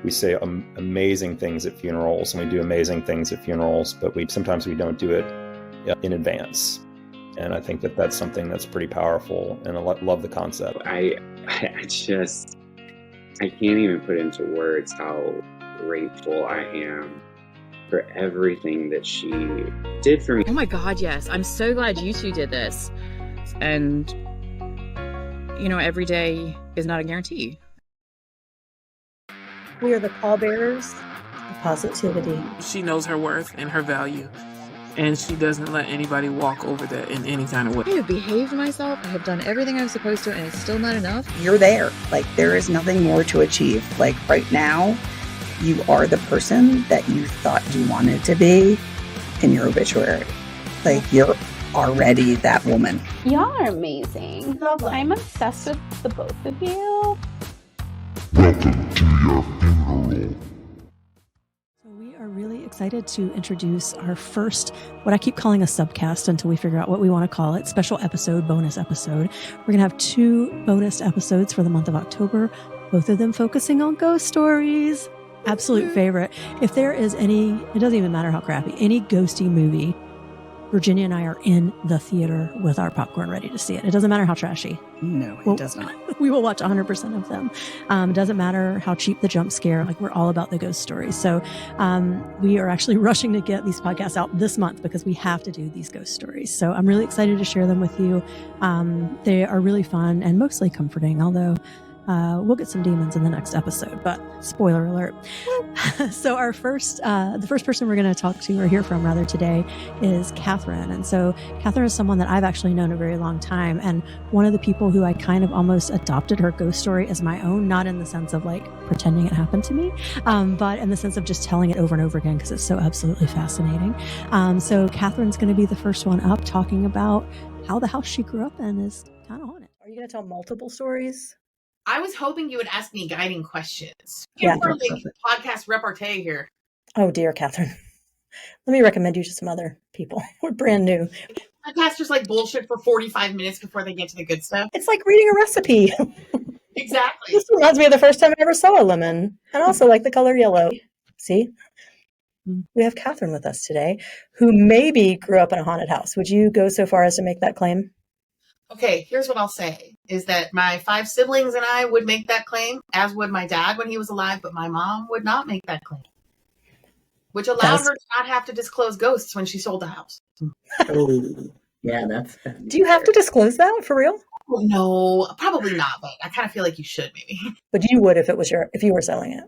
We say amazing things at funerals, and we do amazing things at funerals, but sometimes we don't do it in advance. And I think that that's something that's pretty powerful, and I love the concept. I can't even put into words how grateful I am for everything that she did for me. Oh my God, yes. I'm so glad you two did this. And, you know, every day is not a guarantee. We are the pallbearers of positivity. She knows her worth and her value, and she doesn't let anybody walk over that in any kind of way. I have behaved myself. I have done everything I was supposed to, and it's still not enough. You're there. Like, there is nothing more to achieve. Like, right now, you are the person that you thought you wanted to be in your obituary. Like, you're already that woman. Y'all are amazing. I'm obsessed with the both of you. Welcome to your funeral. So we are really excited to introduce our first, what I keep calling a subcast until we figure out what we want to call it, special episode, bonus episode. We're going to have 2 bonus episodes for the month of October, both of them focusing on ghost stories. Absolute favorite. If there is any, it doesn't even matter how crappy, any ghosty movie, Virginia and I are in the theater with our popcorn ready to see it. It doesn't matter how trashy. No, it does not. We will watch 100% of them. It doesn't matter how cheap the jump scare. Like, we're all about the ghost stories. So we are actually rushing to get these podcasts out this month because we have to do these ghost stories. So I'm really excited to share them with you. They are really fun and mostly comforting, although we'll get some demons in the next episode, but spoiler alert. So the first person we're going to talk to or hear from rather today is Catherine. And so Catherine is someone that I've actually known a very long time, and one of the people who I kind of almost adopted her ghost story as my own, not in the sense of like pretending it happened to me, but in the sense of just telling it over and over again because it's so absolutely fascinating. So Catherine's going to be the first one up talking about how the house she grew up in is kind of haunted. Are you going to tell multiple stories? I was hoping you would ask me guiding questions. Yeah. For like podcast repartee here. Oh dear, Catherine. Let me recommend you to some other people. We're brand new. Podcasters like bullshit for 45 minutes before they get to the good stuff. It's like reading a recipe. Exactly. This reminds me of the first time I ever saw a lemon, and also like the color yellow. See? We have Catherine with us today, who maybe grew up in a haunted house. Would you go so far as to make that claim? Okay, here's what I'll say, is that my 5 siblings and I would make that claim, as would my dad when he was alive, but my mom would not make that claim, which allowed her to not have to disclose ghosts when she sold the house. Oh, yeah, that's... Do you have to disclose that for real? No, probably not, but I kind of feel like you should maybe. But you would if you were selling it.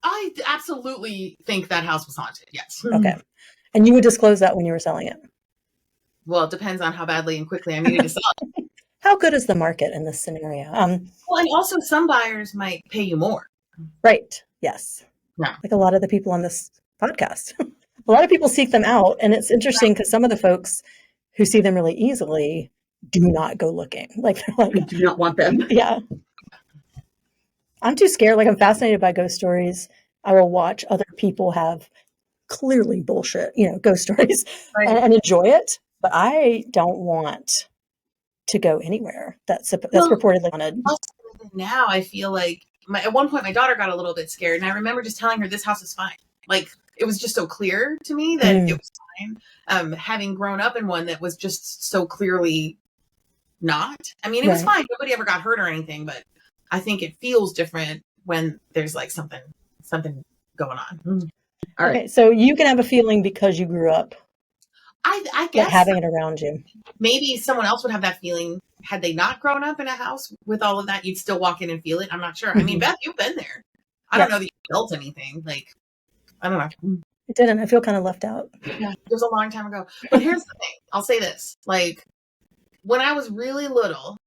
I absolutely think that house was haunted, yes. Okay. And you would disclose that when you were selling it? Well, it depends on how badly and quickly I needed to sell it. How good is the market in this scenario? Well, and also some buyers might pay you more. Right. Yes. Yeah. Like a lot of the people on this podcast. A lot of people seek them out. And it's interesting because some of the folks who see them really easily do not go looking. Like, they're like, I do not want them. Yeah. I'm too scared. Like, I'm fascinated by ghost stories. I will watch other people have clearly bullshit, ghost stories Right. and enjoy it. But I don't want to go anywhere that's purportedly haunted. Now I feel like at one point my daughter got a little bit scared, and I remember just telling her this house is fine. Like, it was just so clear to me that it was fine. Having grown up in one that was just so clearly not. I mean, it was fine. Nobody ever got hurt or anything, but I think it feels different when there's like something going on. All right. Okay, so you can have a feeling because you grew up. I guess having it around you. Maybe someone else would have that feeling had they not grown up in a house with all of that. You'd still walk in and feel it. I'm not sure. I mean, Beth, you've been there. I don't know that you felt anything. Like, I don't know. It didn't. I feel kind of left out. Yeah, it was a long time ago. But here's the thing. I'll say this. Like, when I was really little,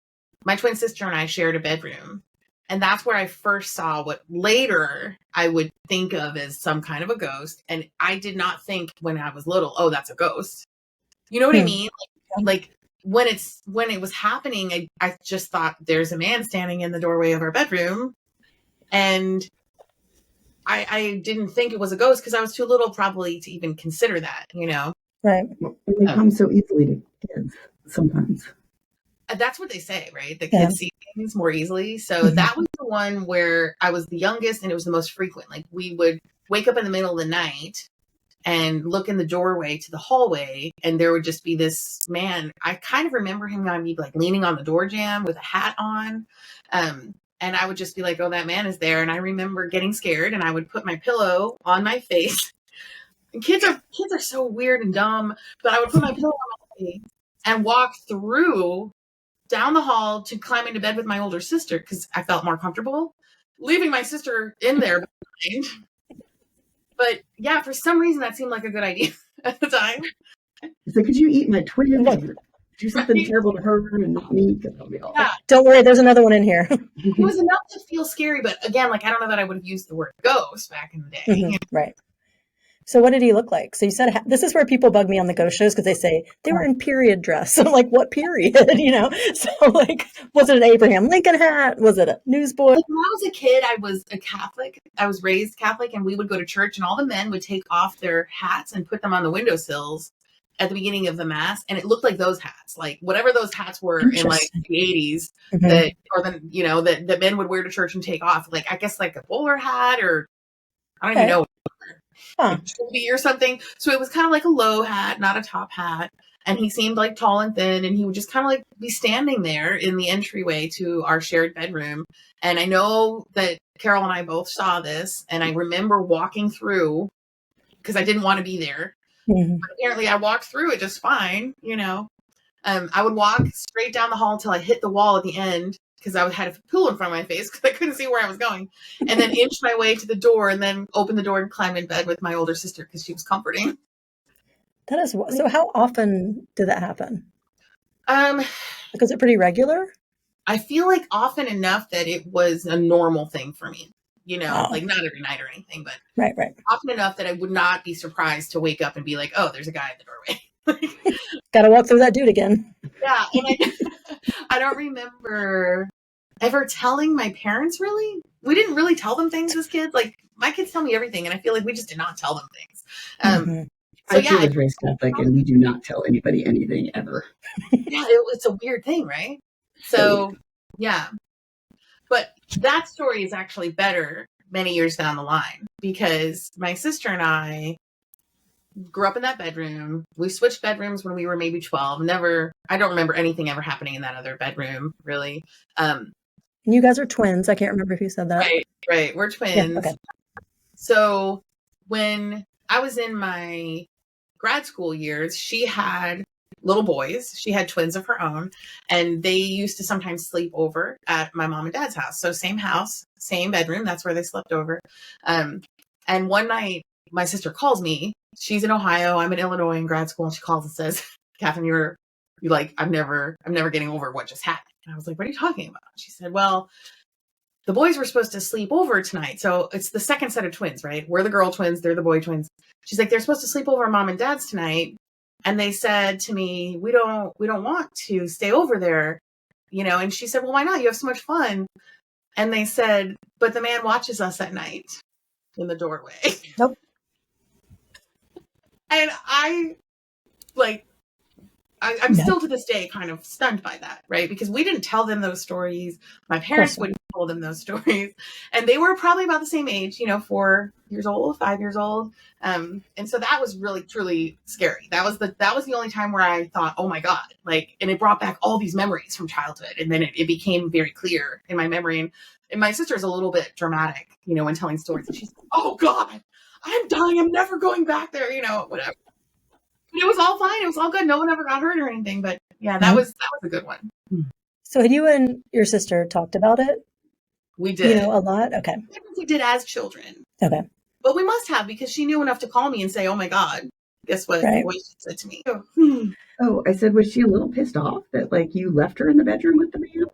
my twin sister and I shared a bedroom. And that's where I first saw what later I would think of as some kind of a ghost. And I did not think when I was little, oh, that's a ghost. You know what I mean? Like when it was happening, I just thought there's a man standing in the doorway of our bedroom. And I didn't think it was a ghost because I was too little probably to even consider that, Right. They come so easily to kids sometimes. That's what they say, right? The kids see things more easily. So that was the one where I was the youngest and it was the most frequent. Like we would wake up in the middle of the night and look in the doorway to the hallway, and there would just be this man. I kind of remember him on me like leaning on the door jamb with a hat on. And I would just be like, oh, that man is there. And I remember getting scared, and I would put my pillow on my face. And kids are so weird and dumb, but I would put my pillow on my face and walk through down the hall to climb into bed with my older sister because I felt more comfortable, leaving my sister in there behind. But yeah, for some reason that seemed like a good idea at the time. It's like, could you eat my twin? Do something terrible to her and not me, because I'll be all Yeah. Don't worry, there's another one in here. It was enough to feel scary, but again, like I don't know that I would have used the word ghost back in the day. Mhm, right. So what did he look like? So you said this is where people bug me on the ghost shows because they say they were in period dress. I'm like, what period? So like, was it an Abraham Lincoln hat? Was it a newsboy? Like when I was a kid, I was a Catholic. I was raised Catholic, and we would go to church, and all the men would take off their hats and put them on the windowsills at the beginning of the mass, and it looked like those hats, like whatever those hats were in like the 80s, that that men would wear to church and take off. Like I guess like a bowler hat, or I don't even know. Like trilby or something. So it was kind of like a low hat, not a top hat. And he seemed like tall and thin, and he would just kind of like be standing there in the entryway to our shared bedroom. And I know that Carol and I both saw this, and I remember walking through because I didn't want to be there. Mm-hmm. But apparently I walked through it just fine, I would walk straight down the hall until I hit the wall at the end, because I had a pillow in front of my face because I couldn't see where I was going, and then inch my way to the door, and then open the door and climb in bed with my older sister because she was comforting. That is so. How often did that happen? Was it pretty regular? I feel like often enough that it was a normal thing for me. Like not every night or anything, but right. Often enough that I would not be surprised to wake up and be like, "Oh, there's a guy at the doorway." Got to walk through that dude again. Yeah, and I don't remember ever telling my parents, really. We didn't really tell them things as kids. Like, my kids tell me everything, and I feel like we just did not tell them things. I was raised Catholic, and we do not tell anybody anything ever. Yeah, it's a weird thing, right? So, yeah. But that story is actually better many years down the line, because my sister and I grew up in that bedroom. We switched bedrooms when we were maybe 12. I don't remember anything ever happening in that other bedroom, really. You guys are twins. I can't remember if you said that. Right. We're twins. Yeah, okay. So when I was in my grad school years, she had little boys. She had twins of her own, and they used to sometimes sleep over at my mom and dad's house. So same house, same bedroom. That's where they slept over. And one night, my sister calls me. She's in Ohio. I'm in Illinois in grad school, and she calls and says, "Catherine, I'm never getting over what just happened." And I was like, "What are you talking about?" She said, "Well, the boys were supposed to sleep over tonight. So it's the second set of twins, right? We're the girl twins. They're the boy twins." She's like, "They're supposed to sleep over at mom and dad's tonight. And they said to me, we don't want to stay over there, And she said, "Well, why not? You have so much fun." And they said, "But the man watches us at night in the doorway." Nope. And I'm still to this day kind of stunned by that, right? Because we didn't tell them those stories. My parents wouldn't have told them those stories. And they were probably about the same age, 4 years old, 5 years old. And so that was really, truly scary. That was the only time where I thought, oh my God, and it brought back all these memories from childhood. And then it became very clear in my memory. And my sister's a little bit dramatic, when telling stories. And she's like, "Oh God, I'm dying. I'm never going back there," whatever. It was all fine. It was all good. No one ever got hurt or anything. But yeah, that was a good one. So had you and your sister talked about it? We did. A lot? Okay. We did as children. Okay. But we must have, because she knew enough to call me and say, "Oh my God, guess what?" Right. What she said to me. Oh, I said, was she a little pissed off that you left her in the bedroom with the man?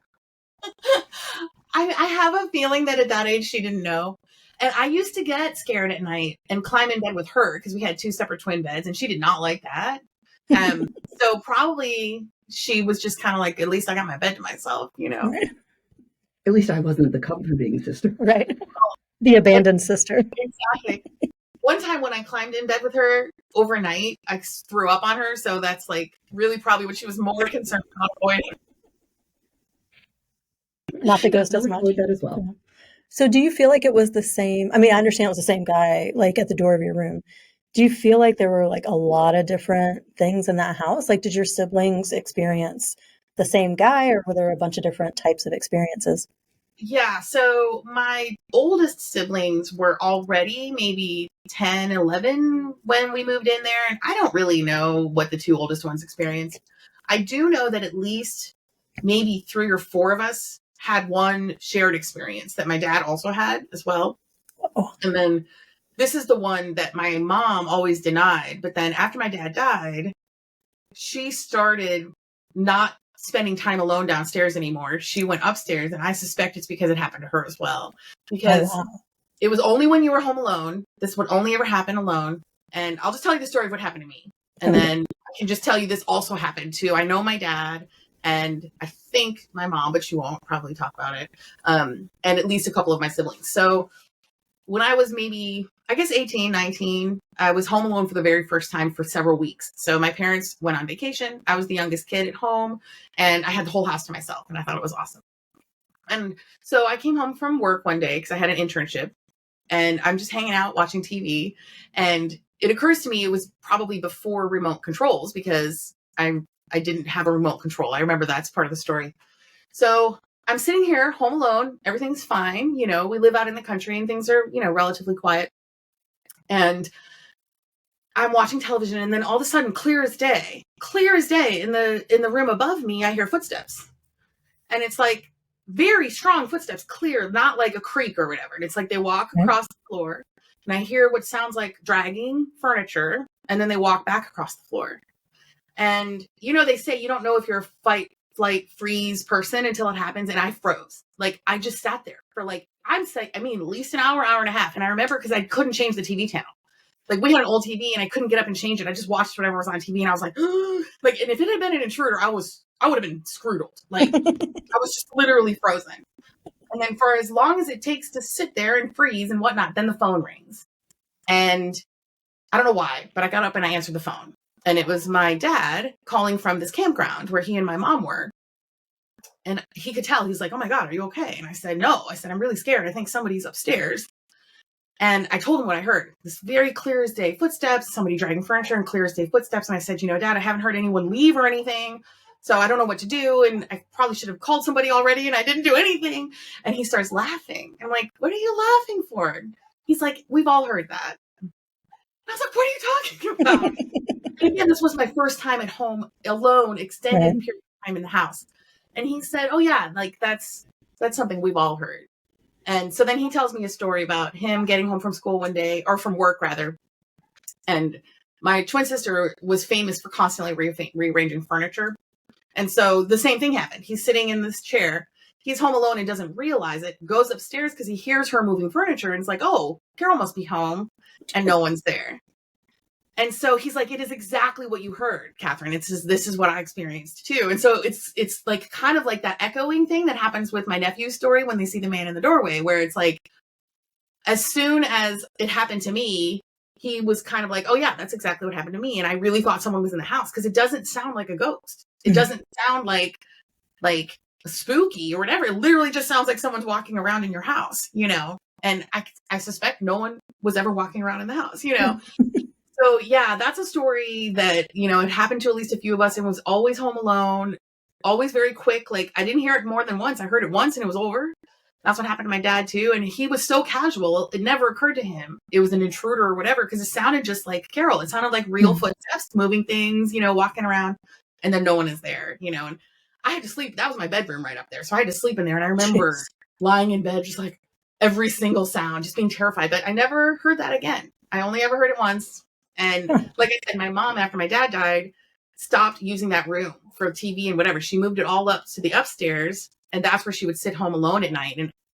I have a feeling that at that age she didn't know. And I used to get scared at night and climb in bed with her because we had 2 separate twin beds, and she did not like that. So probably she was just kind of like, at least I got my bed to myself, Right. At least I wasn't the comforting sister. Right. The abandoned sister. Exactly. One time when I climbed in bed with her overnight, I threw up on her. So that's really probably what she was more concerned about avoiding. Not the ghost as much. That as well. So do you feel like it was the same? I mean, I understand it was the same guy, like at the door of your room. Do you feel like there were like a lot of different things in that house? Like, did your siblings experience the same guy, or were there a bunch of different types of experiences? Yeah, so my oldest siblings were already maybe 10, 11 when we moved in there. And I don't really know what the two oldest ones experienced. I do know that at least maybe 3 or 4 of us had one shared experience that my dad also had as well. Oh. And then this is the one that my mom always denied. But then after my dad died, she started not spending time alone downstairs anymore. She went upstairs, and I suspect it's because it happened to her as well. Because wow. it was only when you were home alone. This would only ever happen alone. And I'll just tell you the story of what happened to me. And then I can just tell you this also happened too. I know my dad and I think my mom, but she won't probably talk about it. And at least a couple of my siblings. So when I was maybe, I guess 18, 19, I was home alone for the very first time for several weeks. So my parents went on vacation. I was the youngest kid at home, and I had the whole house to myself, and I thought it was awesome. And so I came home from work one day because I had an internship, and I'm just hanging out watching TV. And it occurs to me it was probably before remote controls because I didn't have a remote control. I remember that's part of the story. So I'm sitting here home alone. Everything's fine. You know, we live out in the country and things are, you know, relatively quiet. And I'm watching television, and then all of a sudden, clear as day in the room above me, I hear footsteps. And it's like very strong footsteps, clear, not like a creak or whatever. And it's like they walk across the floor, and I hear what sounds like dragging furniture, and then they walk back across the floor. And, you know, they say you don't know if you're a fight, flight, freeze person until it happens. And I froze. Like, I just sat there for like, at least an hour, hour and a half. And I remember because I couldn't change the TV channel. Like, we had an old TV and I couldn't get up and change it. I just watched whatever was on TV, and I was like, like, and if it had been an intruder, I would have been screwed. Like, I was just literally frozen. And then for as long as it takes to sit there and freeze and whatnot, then the phone rings. And I don't know why, but I got up and I answered the phone. And it was my dad calling from this campground where he and my mom were. And he could tell. He's like, "Oh my God, are you okay?" And I said, "No." I said, "I'm really scared. I think somebody's upstairs." And I told him what I heard. This very clear as day footsteps, somebody dragging furniture, and clear as day footsteps. And I said, "You know, Dad, I haven't heard anyone leave or anything. So I don't know what to do. And I probably should have called somebody already, and I didn't do anything." And he starts laughing. I'm like, "What are you laughing for?" He's like, "We've all heard that." And I was like, "What are you talking about?" And again, this was my first time at home alone, extended period of time in the house. And he said, "Oh yeah, like that's something we've all heard." And so then he tells me a story about him getting home from school one day, or from work rather. And my twin sister was famous for constantly rearranging furniture. And so the same thing happened. He's sitting in this chair. He's home alone and doesn't realize it, goes upstairs because he hears her moving furniture, and it's like, "Oh, Carol must be home," and no one's there. And so he's like, "It is exactly what you heard, Catherine. This is what I experienced too." And so it's like kind of like that echoing thing that happens with my nephew's story when they see the man in the doorway, where it's like, as soon as it happened to me, he was kind of like, "Oh yeah, that's exactly what happened to me." And I really thought someone was in the house because it doesn't sound like a ghost. It doesn't sound like spooky or whatever. It literally just sounds like someone's walking around in your house, you know? And I suspect no one was ever walking around in the house, you know? So yeah, that's a story that, you know, it happened to at least a few of us, and was always home alone, always very quick. Like, I didn't hear it more than once. I heard it once and it was over. That's what happened to my dad too. And he was so casual. It never occurred to him it was an intruder or whatever, because it sounded just like Carol. It sounded like real footsteps, moving things, you know, walking around, and then no one is there, you know. And I had to sleep. That was my bedroom right up there. So I had to sleep in there. And I remember lying in bed, just like every single sound, just being terrified. But I never heard that again. I only ever heard it once. And like I said, my mom, after my dad died, stopped using that room for TV and whatever. She moved it all up to the upstairs, and that's where she would sit home alone at night.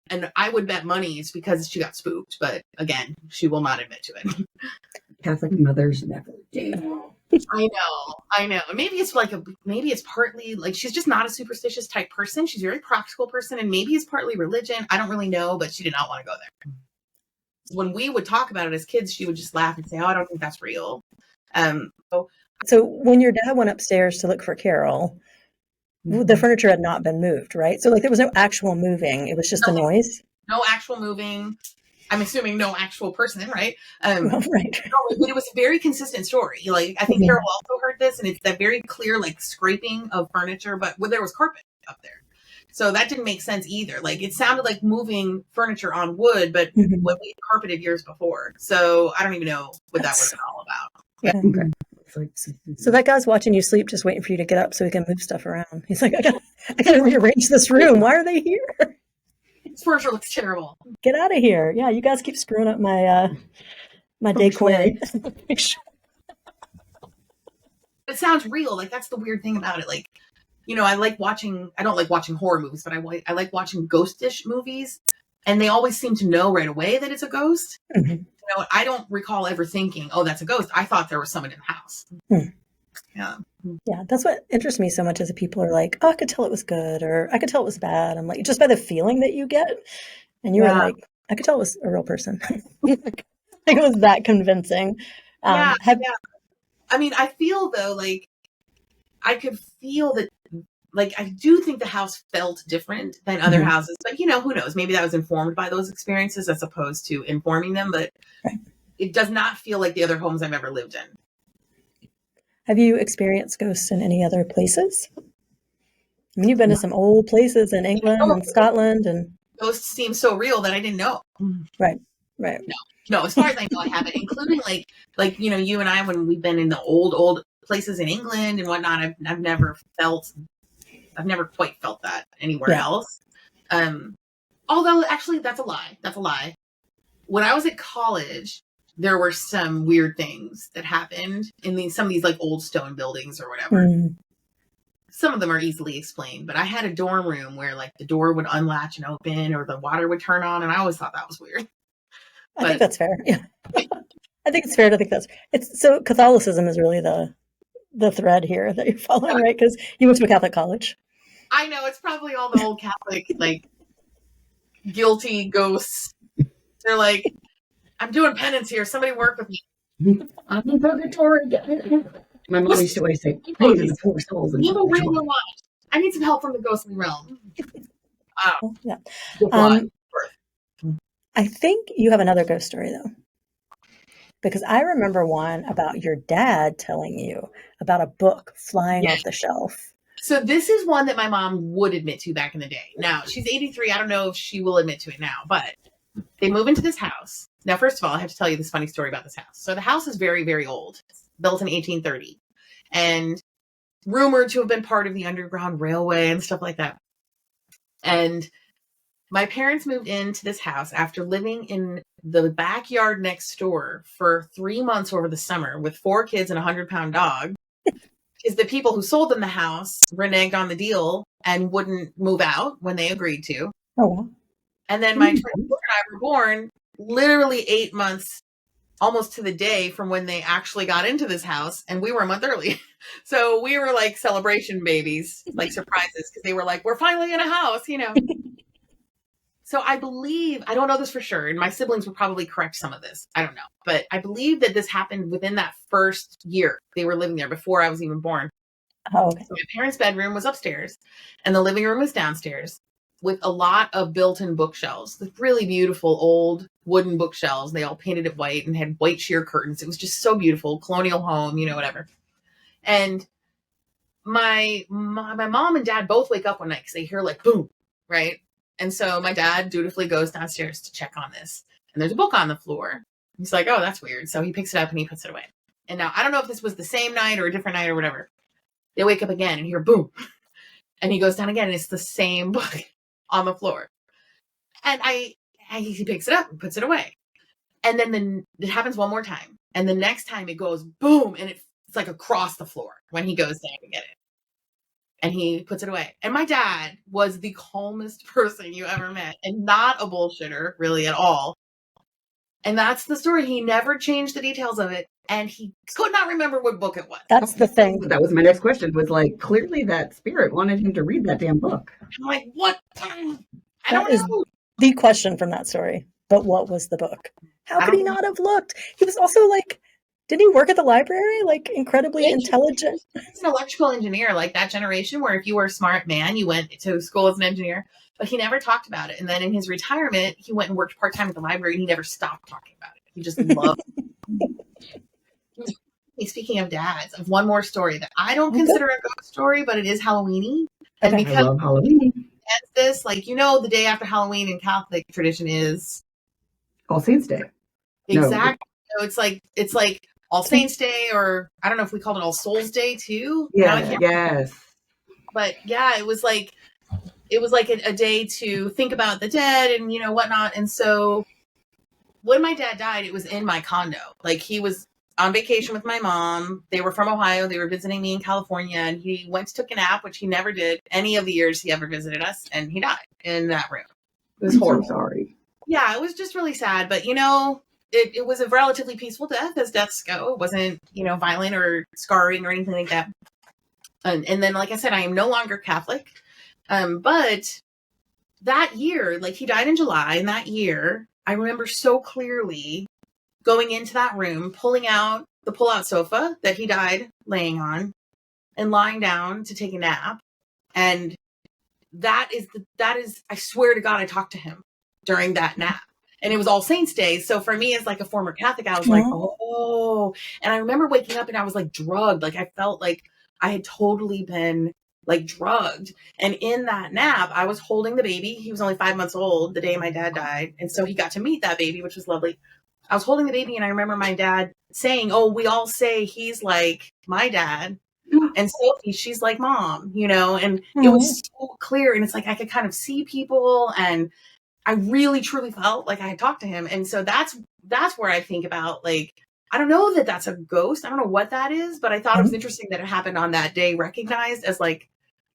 And I would bet money it's because she got spooked. But again, she will not admit to it. Catholic mothers never do. I know. And maybe it's partly like she's just not a superstitious type person. She's a very practical person, and maybe it's partly religion. I don't really know, but she did not want to go there. When we would talk about it as kids, she would just laugh and say, "Oh, I don't think that's real." So when your dad went upstairs to look for Carol, the furniture had not been moved, right? So like there was no actual moving. It was just the noise. no actual moving. I'm assuming no actual person, right? Right. No, but it was a very consistent story. Like, I think Carol also heard this, and it's that very clear, like, scraping of furniture, but there was carpet up there. So that didn't make sense either. Like, it sounded like moving furniture on wood, but when we carpeted years before. So I don't even know what that was all about. Yeah. Okay. So that guy's watching you sleep, just waiting for you to get up so he can move stuff around. He's like, I gotta rearrange this room. Why are they here? This furniture looks terrible. Get out of here. Yeah, you guys keep screwing up my my decor. It sounds real. Like, that's the weird thing about it. Like, you know, I don't like watching horror movies, but I like watching ghostish movies, and they always seem to know right away that it's a ghost. Mm-hmm. You know, I don't recall ever thinking, oh, that's a ghost. I thought there was someone in the house. Yeah, that's what interests me so much, is that people are like, oh, I could tell it was good, or I could tell it was bad. I'm like, just by the feeling that you get. And you were like, I could tell it was a real person. Like, it was that convincing. I mean, I feel, though, like, I could feel that, like, I do think the house felt different than other houses, but, you know, who knows? Maybe that was informed by those experiences as opposed to informing them, but it does not feel like the other homes I've ever lived in. Have you experienced ghosts in any other places? I mean, you've been to some old places in England and Scotland, and ghosts seem so real that I didn't know. Right. No, as far as I know, I haven't, including like, you know, you and I, when we've been in the old places in England and whatnot, I've never quite felt that anywhere else. Although actually that's a lie. When I was at college, there were some weird things that happened in some of these like old stone buildings or whatever. Some of them are easily explained, but I had a dorm room where like the door would unlatch and open, or the water would turn on, and I always thought that was weird. I think that's fair. Yeah. I think it's fair to think it's so Catholicism is really the thread here that you're following, right? Because you went to a Catholic college. I know, it's probably all the old Catholic, like, guilty ghosts. They're like, I'm doing penance here. Somebody work with me. I'm in purgatory. My mom used to always say, pray to the poor souls. You have a regular life. I need some help from the ghostly realm. I think you have another ghost story, though. Because I remember one about your dad telling you about a book flying off the shelf. So this is one that my mom would admit to back in the day. Now, she's 83. I don't know if she will admit to it now, but they move into this house. Now, first of all, I have to tell you this funny story about this house. So the house is very, very old. It's built in 1830 and rumored to have been part of the Underground Railway and stuff like that. And my parents moved into this house after living in the backyard next door for 3 months over the summer with 4 kids and a 100-pound dog. Is the people who sold them the house reneged on the deal and wouldn't move out when they agreed to. Oh. And then my twin sister and I were born literally 8 months, almost to the day from when they actually got into this house, and we were a month early. So we were like celebration babies, like surprises, because they were like, we're finally in a house, you know. So I believe, I don't know this for sure, and my siblings would probably correct some of this. I don't know. But I believe that this happened within that first year they were living there, before I was even born. Oh, okay. So my parents' bedroom was upstairs, and the living room was downstairs, with a lot of built-in bookshelves. The really beautiful old wooden bookshelves. They all painted it white and had white sheer curtains. It was just so beautiful. Colonial home, you know, whatever. And my mom and dad both wake up one night because they hear like boom, right? And so my dad dutifully goes downstairs to check on this. And there's a book on the floor. He's like, oh, that's weird. So he picks it up and he puts it away. And now I don't know if this was the same night or a different night or whatever. They wake up again and hear boom. And he goes down again and it's the same book on the floor. And he picks it up and puts it away. And then it happens one more time. And the next time it goes boom. And it's like across the floor when he goes down to get it. And he puts it away. And my dad was the calmest person you ever met, and not a bullshitter really at all. And that's the story. He never changed the details of it. And he could not remember what book it was. That's the thing. That was my next question, was like, clearly that spirit wanted him to read that damn book. I'm like, what? I don't know. Is the question from that story. But what was the book? How could he not have looked? He was also like Did he work at the library? Like incredibly Yeah, intelligent. he's an electrical engineer, like that generation where if you were a smart man, you went to school as an engineer, but he never talked about it. And then in his retirement, he went and worked part-time at the library and he never stopped talking about it. He just loved it. Speaking of dads, of one more story that I don't consider a ghost story, but it is Halloweeny. And Okay. I because love Halloween. this, like, the day after Halloween in Catholic tradition is All Saints Day. No. exactly. So it's like All Saints Day, or I don't know if we called it All Souls Day too. Now I Yeah, can't- yes. But yeah, it was like a day to think about the dead and whatnot. And so when my dad died, it was in my condo. Like, he was on vacation with my mom. They were from Ohio. They were visiting me in California, and he went to took a nap, which he never did any of the years he ever visited us, and he died in that room. It was I'm horrible. so sorry. Yeah, it was just really sad. But it was a relatively peaceful death, as deaths go. It wasn't violent or scarring or anything like that. And then, like I said, I am no longer Catholic. But that year, like, he died in July, and that year, I remember so clearly going into that room, pulling out the pull-out sofa that he died laying on, and lying down to take a nap. And that is, I swear to God, I talked to him during that nap. And it was All Saints Day. So for me, as like a former Catholic, I was like, oh. And I remember waking up and I was like drugged. Like, I felt like I had totally been like drugged. And in that nap, I was holding the baby. He was only 5 months old the day my dad died. And so he got to meet that baby, which was lovely. I was holding the baby, and I remember my dad saying, oh, we all say he's like my dad. And Sophie, she's like mom, and it was so clear. And it's like I could kind of see people, and I really, truly felt like I had talked to him. And so that's where I think about, like, I don't know that that's a ghost. I don't know what that is, but I thought it was interesting that it happened on that day, recognized as like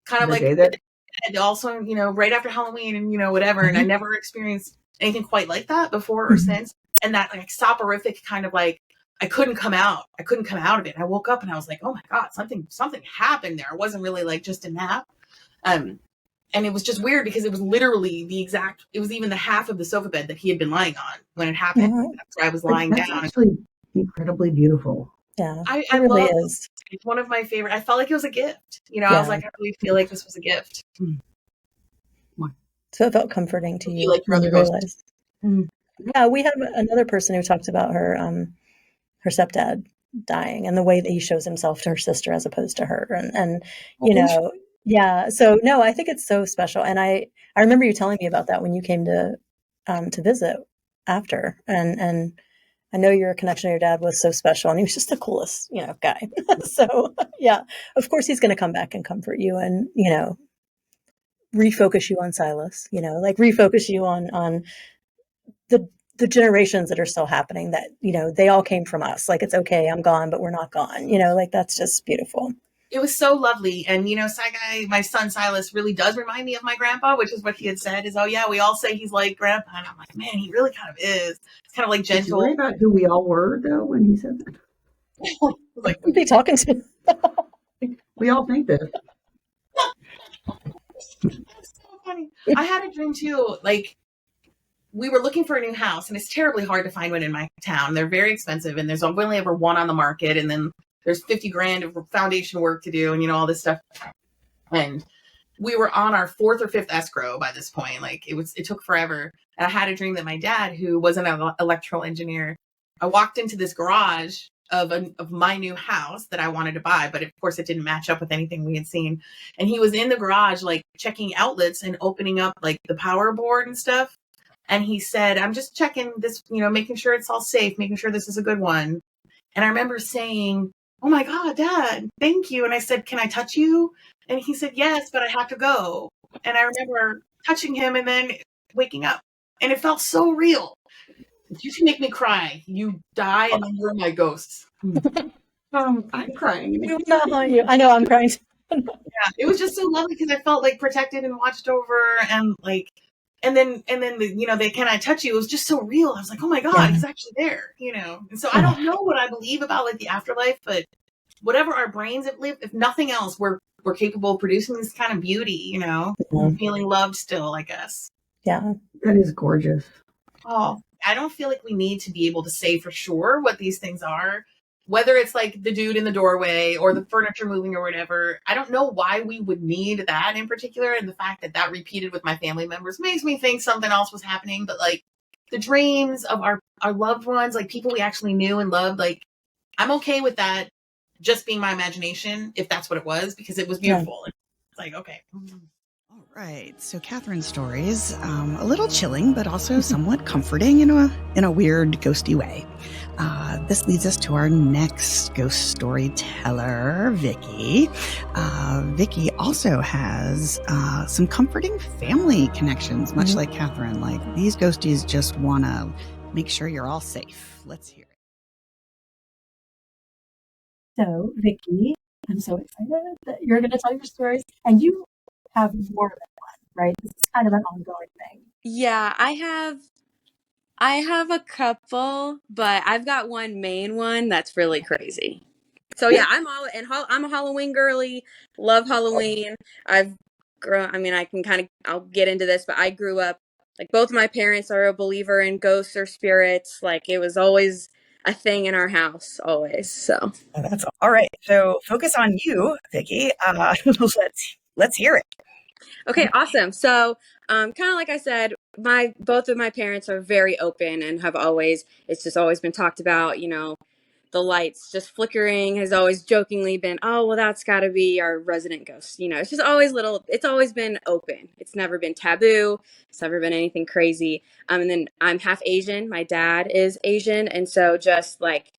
kind of The like, day that- and also, right after Halloween and, whatever. And I never experienced anything quite like that before or since. And that like soporific kind of like, I couldn't come out of it. I woke up and I was like, oh my God, something happened there. It wasn't really like just a nap. And it was just weird because it was literally it was even the half of the sofa bed that he had been lying on when it happened. That's where I was lying That's down. actually incredibly beautiful. Yeah, I really love is. It's one of my favorite. I felt like it was a gift. I was like, I really feel like this was a gift. So it felt comforting to you. Like your when other you ghosts. realized. Yeah, we have another person who talked about her stepdad dying and the way that he shows himself to her sister as opposed to her, and yeah. So no, I think it's so special, and I remember you telling me about that when you came to visit after, and I know your connection to your dad was so special, and he was just the coolest guy. So yeah, of course he's going to come back and comfort you, and refocus you on Silas, like refocus you on the generations that are still happening, that they all came from us. Like, it's okay, I'm gone, but we're not gone. Like, that's just beautiful. It was so lovely. And Sagai, my son Silas, really does remind me of my grandpa, which is what he had said, is, oh yeah, we all say he's like grandpa. And I'm like, man, he really kind of is. It's kind of like gentle. Did you worry about who we all were though when he said that? Like, who'd be talking to? We all think this. That's so funny. I had a dream too, like, we were looking for a new house, and it's terribly hard to find one in my town. They're very expensive, and there's only ever one on the market, and then there's $50,000 of foundation work to do, and all this stuff. And we were on our 4th or 5th escrow by this point. Like, it took forever. And I had a dream that my dad, who was an electrical engineer, I walked into this garage of my new house that I wanted to buy, but of course it didn't match up with anything we had seen. And he was in the garage, like, checking outlets and opening up like the power board and stuff. And he said, I'm just checking this, making sure it's all safe, making sure this is a good one. And I remember saying, oh my God, Dad, thank you. And I said, can I touch you? And he said, yes, but I have to go. And I remember touching him and then waking up. And it felt so real. You can make me cry. You die and then you're my ghost. I'm crying. I know, I'm crying. Yeah, it was just so lovely because I felt like protected and watched over, and like, and then the can I touch you? It was just so real. I was like, oh my God, he's actually there, And so I don't know what I believe about like the afterlife, but whatever our brains have lived, if nothing else, we're capable of producing this kind of beauty, feeling loved still, I guess. Yeah, that is gorgeous. Oh, I don't feel like we need to be able to say for sure what these things are. whether it's like the dude in the doorway or the furniture moving or whatever. I don't know why we would need that in particular. And the fact that that repeated with my family members makes me think something else was happening. But like the dreams of our loved ones, like people we actually knew and loved, like I'm okay with that just being my imagination if that's what it was, because it was beautiful. It's like, okay. All right. So Catherine's stories, a little chilling, but also somewhat comforting in a weird ghosty way. This leads us to our next ghost storyteller, Vicky. Vicky also has some comforting family connections, much like Catherine. Like these ghosties just want to make sure you're all safe. Let's hear it. So, Vicky, I'm so excited that you're going to tell your stories, and you have more than one, right? This is kind of an ongoing thing. Yeah, I have a couple, but I've got one main one that's really crazy. So yeah, I'm a Halloween girly. Love Halloween. I've grown. I mean, I'll get into this, but I grew up like both my parents are a believer in ghosts or spirits. Like it was always a thing in our house, always. So that's all right. So focus on you, Vicky. Let's hear it. Okay, awesome. So, kind of like I said, both of my parents are very open and it's just always been talked about, the lights just flickering has always jokingly been, oh, well, that's got to be our resident ghost. It's just it's always been open. It's never been taboo. It's never been anything crazy. And then I'm half Asian. My dad is Asian. And so just like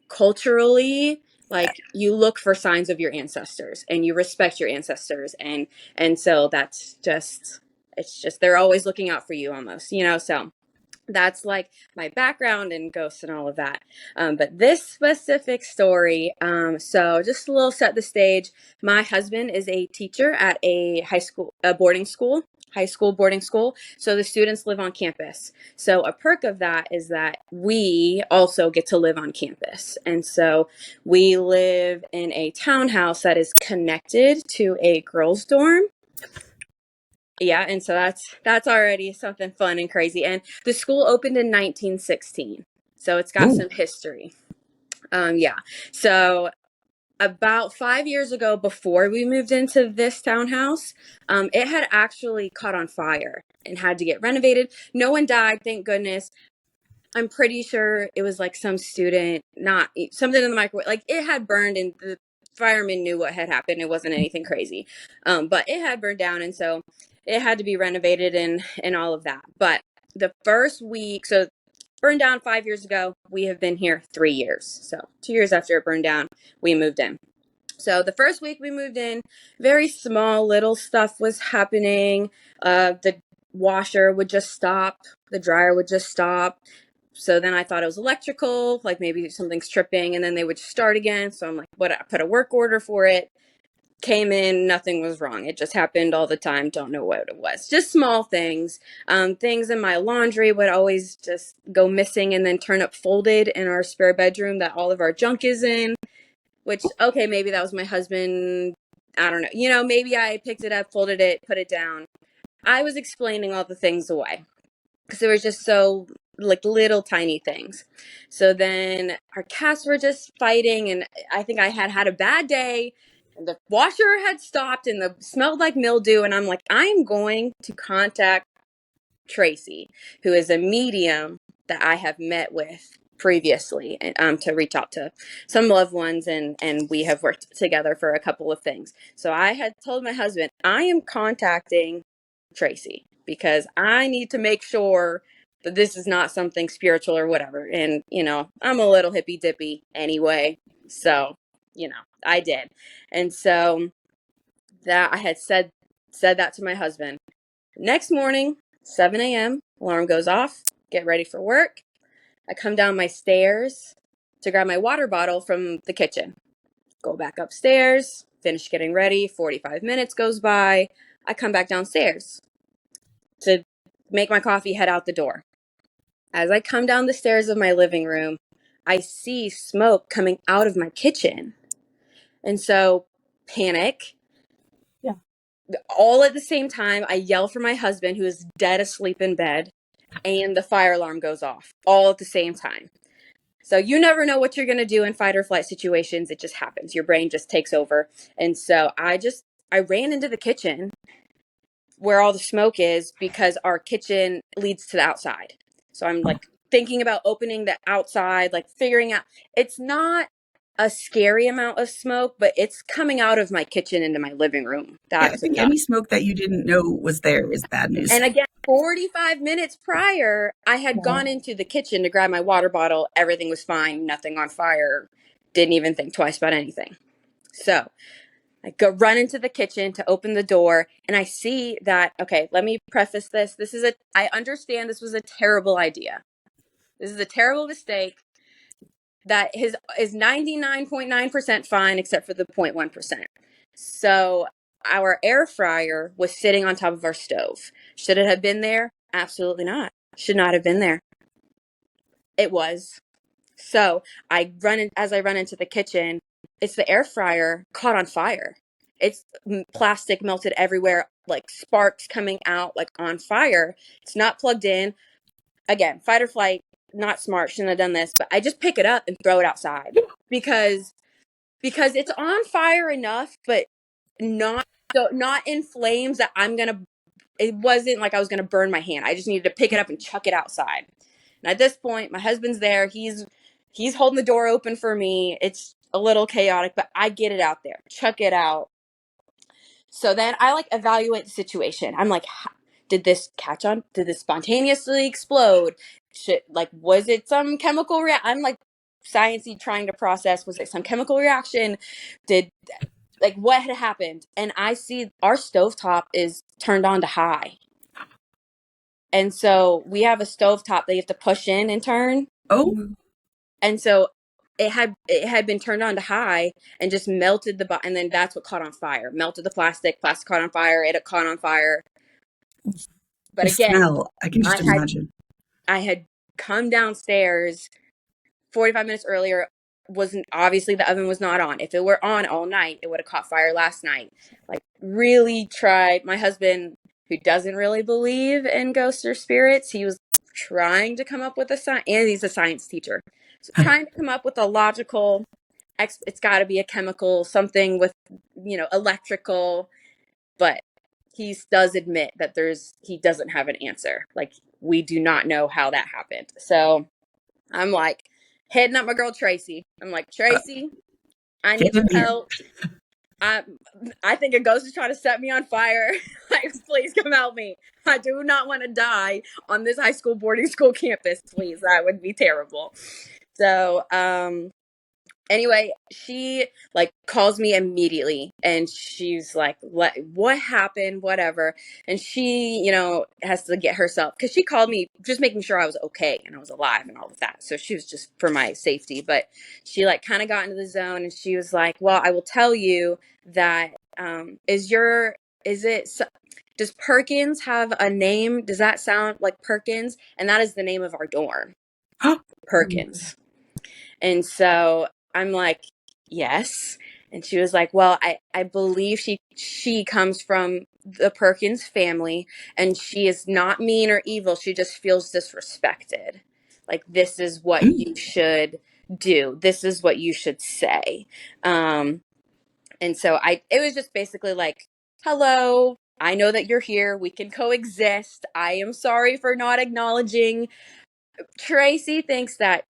culturally, like you look for signs of your ancestors and you respect your ancestors. And so it's just, they're always looking out for you almost, so that's like my background in ghosts and all of that. But this specific story, so just a little set the stage. My husband is a teacher at a high school boarding school. So the students live on campus. So a perk of that is that we also get to live on campus. And so we live in a townhouse that is connected to a girls' dorm. Yeah, and so that's already something fun and crazy. And the school opened in 1916, so it's got some history. Yeah. So about 5 years ago, before we moved into this townhouse, it had actually caught on fire and had to get renovated. No one died, thank goodness. I'm pretty sure it was like some student, not something in the microwave. Like it had burned and the firemen knew what had happened. It wasn't anything crazy. But it had burned down. And so it had to be renovated and all of that. But the first week, so burned down 5 years ago, we have been here 3 years. So 2 years after it burned down, we moved in. So the first week we moved in, very small little stuff was happening. The washer would just stop. The dryer would just stop. So then I thought it was electrical, like maybe something's tripping, and then they would start again. So I'm like, I put a work order for it. Came in, nothing was wrong. It just happened all the time. Don't know what it was. Just small things. Things in my laundry would always just go missing and then turn up folded in our spare bedroom that all of our junk is in. Which, okay, maybe that was my husband. I don't know. Maybe I picked it up, folded it, put it down. I was explaining all the things away because they were just so like little tiny things. So then our cats were just fighting, and I think I had a bad day. And the washer had stopped and smelled like mildew. And I'm like, I'm going to contact Tracy, who is a medium that I have met with previously, to reach out to some loved ones. And we have worked together for a couple of things. So I had told my husband, I am contacting Tracy because I need to make sure that this is not something spiritual or whatever. And, I'm a little hippy dippy anyway. So, I did. And so that I had said that to my husband. Next morning, 7 a.m., alarm goes off, get ready for work. I come down my stairs to grab my water bottle from the kitchen. Go back upstairs, finish getting ready. 45 minutes goes by. I come back downstairs to make my coffee, head out the door. As I come down the stairs of my living room, I see smoke coming out of my kitchen. And so, panic. Yeah. All at the same time, I yell for my husband, who is dead asleep in bed, and the fire alarm goes off, all at the same time. So you never know what you're going to do in fight or flight situations. It just happens. Your brain just takes over. And so I ran into the kitchen where all the smoke is because our kitchen leads to the outside. So I'm like thinking about opening the outside, like figuring out, it's not a scary amount of smoke, but it's coming out of my kitchen into my living room. Yeah, I think any smoke that you didn't know was there is bad news. And again, 45 minutes prior, I had gone into the kitchen to grab my water bottle. Everything was fine, nothing on fire. Didn't even think twice about anything. So I go run into the kitchen to open the door, and I see that, okay, let me preface this. I understand this was a terrible idea. This is a terrible mistake that is 99.9% fine except for the 0.1%. So our air fryer was sitting on top of our stove. Should it have been there? Absolutely not. Should not have been there. It was. So as I run into the kitchen, it's the air fryer caught on fire. It's plastic melted everywhere, like sparks coming out, like on fire. It's not plugged in. Again, fight or flight, not smart, shouldn't have done this, but I just pick it up and throw it outside because it's on fire enough, but not in flames that it wasn't like I was gonna burn my hand. I just needed to pick it up and chuck it outside. And at this point, my husband's there. He's holding the door open for me. It's a little chaotic, but I get it out there, chuck it out. So then I like evaluate the situation. I'm like, did this catch on? Did this spontaneously explode? Was it some chemical reaction? I'm like sciencey trying to process, was it some chemical reaction? What had happened? And I see our stovetop is turned on to high. And so we have a stovetop that you have to push in and turn. Oh. And so it had been turned on to high and just melted and then that's what caught on fire. Melted the plastic caught on fire, it caught on fire. But again, smell, I can just imagine. I had come downstairs 45 minutes earlier, obviously the oven was not on. If it were on all night, it would have caught fire last night. Like really tried. My husband, who doesn't really believe in ghosts or spirits, he was trying to come up with and he's a science teacher. So trying to come up with a logical, it's got to be a chemical, something with, electrical, but he does admit that he doesn't have an answer. Like we do not know how that happened. So I'm like hitting up my girl Tracy. I'm like, Tracy, I need your help. I think a ghost is trying to set me on fire. Like, please come help me. I do not want to die on this high school boarding school campus, please. That would be terrible. So, anyway, she calls me immediately and she's like, what happened? Whatever. And she, has to get herself, because she called me just making sure I was okay and I was alive and all of that. So she was just for my safety, but she kind of got into the zone and she was like, well, I will tell you that, does Perkins have a name? Does that sound like Perkins? And that is the name of our dorm. Perkins. And so I'm like, yes. And she was like, well, I believe she comes from the Perkins family and she is not mean or evil. She just feels disrespected. Like, this is what you should do. This is what you should say. And so it was just basically like, hello, I know that you're here. We can coexist. I am sorry for not acknowledging. Tracy thinks that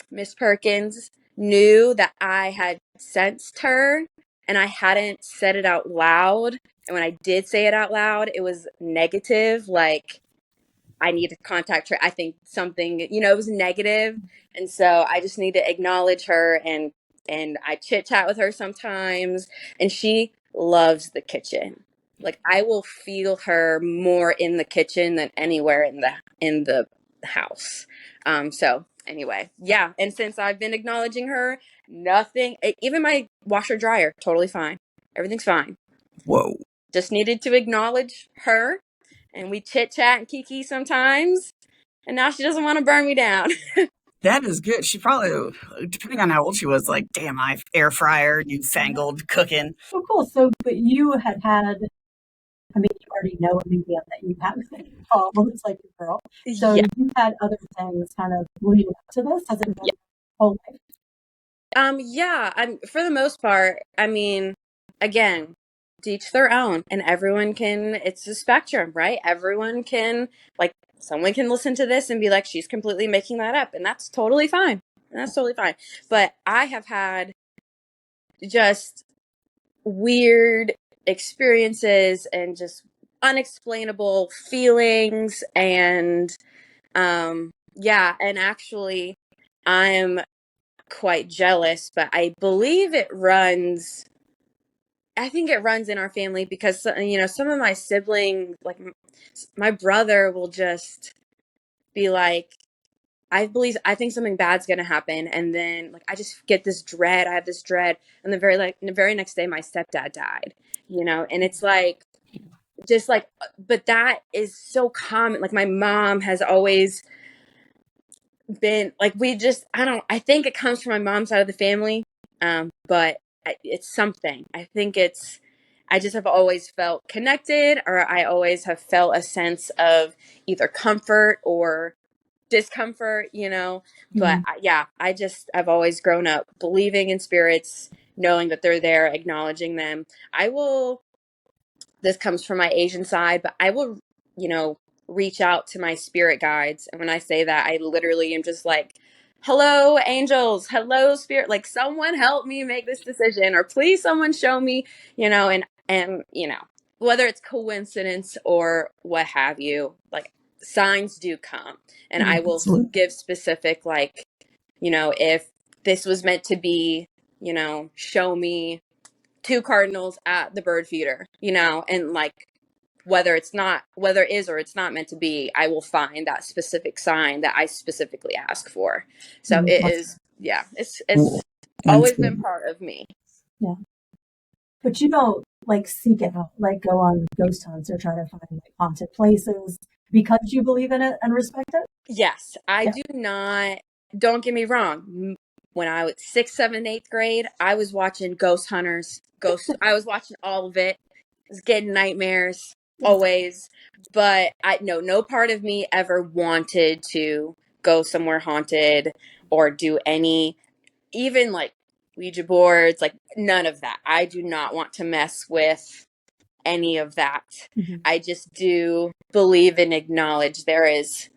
Miss Perkins knew that I had sensed her and I hadn't said it out loud. And when I did say it out loud, it was negative. Like, I need to contact her. I think something, it was negative. And so I just need to acknowledge her and I chit chat with her sometimes. And she loves the kitchen. Like, I will feel her more in the kitchen than anywhere in the house. So anyway, yeah. And since I've been acknowledging her, nothing, even my washer dryer, totally fine. Everything's fine. Whoa. Just needed to acknowledge her. And we chit chat and kiki sometimes. And now she doesn't want to burn me down. That is good. She probably, depending on how old she was, like, damn, I air fryer, newfangled cooking. Oh, cool. So, but you had, I mean, you already know, Amelia, that you have problems like a girl. So you had other things kind of leading up to this. Has it been whole life? Yeah, I'm for the most part, I mean, again, to each their own, and everyone can, it's a spectrum, right? Everyone can, like, someone can listen to this and be like, she's completely making that up, and that's totally fine. That's totally fine. But I have had just weird experiences and just unexplainable feelings, and yeah, and actually I'm quite jealous, but I believe I think it runs in our family because, some of my siblings, like my brother will just be like, I think something bad's going to happen. And then like, I just get this dread. I have this dread. And the very next day, my stepdad died, and it's like, just like, but that is so common. Like my mom has always been like, I think it comes from my mom's side of the family. But it's something. I just have always felt connected, or I always have felt a sense of either comfort or discomfort, but yeah, I've always grown up believing in spirits, knowing that they're there, acknowledging them. This comes from my Asian side, but I will, reach out to my spirit guides. And when I say that, I literally am just like, hello, angels, hello, spirit, like someone help me make this decision, or please someone show me, and whether it's coincidence or what have you, like signs do come. And I will give specific, like, if this was meant to be, show me 2 cardinals at the bird feeder, and like, whether it is or it's not meant to be, I will find that specific sign that I specifically ask for. So it is, yeah, it's always been part of me. Yeah. But you don't like seek it out, like go on ghost hunts or try to find like haunted places because you believe in it and respect it? Yes, I do not. Don't get me wrong. When I was 6th, 7th, 8th grade, I was watching Ghost Hunters. I was watching all of it. I was getting nightmares always. But no part of me ever wanted to go somewhere haunted or do any, even like Ouija boards, like none of that. I do not want to mess with any of that. Mm-hmm. I just do believe and acknowledge there is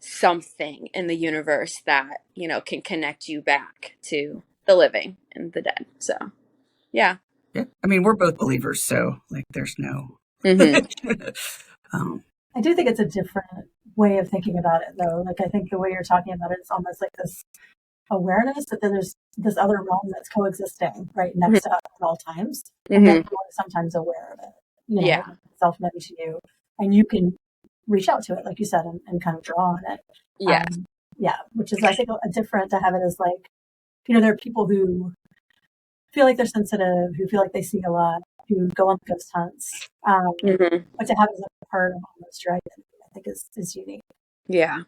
something in the universe that, can connect you back to the living and the dead. So, yeah. Yeah. I mean, we're both believers, so like there's no. I do think it's a different way of thinking about it, though. Like, I think the way you're talking about it is almost like this awareness that then there's this other realm that's coexisting right next to us at all times. And then you're sometimes aware of it, Yeah. self-known to you. And you can reach out to it, like you said, and kind of draw on it. Yeah. Yeah. Which is, I think, a different to have it as like, there are people who feel like they're sensitive, who feel like they see a lot, who go on ghost hunts. But to have it as a part of almost your identity, I think is unique. Yeah.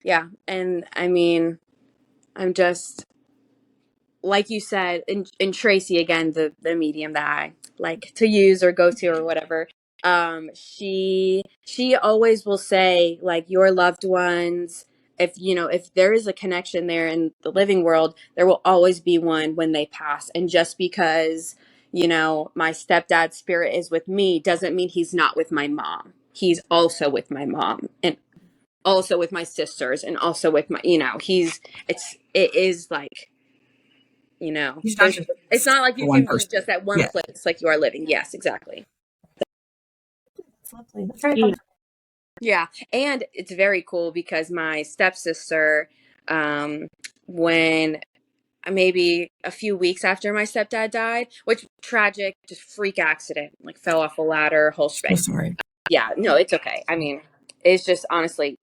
Yeah. And I mean, I'm just, like you said, and Tracy, again, the medium that I like to use or go to or whatever, she always will say, like, your loved ones, if there is a connection there in the living world, there will always be one when they pass. And just because, my stepdad's spirit is with me doesn't mean he's not with my mom. He's also with my mom and also with my sisters and also with my, it is like, it's not like you can be just at one place like you are living. Yes, exactly. It's lovely. That's very fun. Yeah. And it's very cool because my stepsister, when maybe a few weeks after my stepdad died, which tragic, just freak accident, like fell off a ladder, whole shebang. Sorry. Yeah, no, it's okay. I mean, it's just honestly,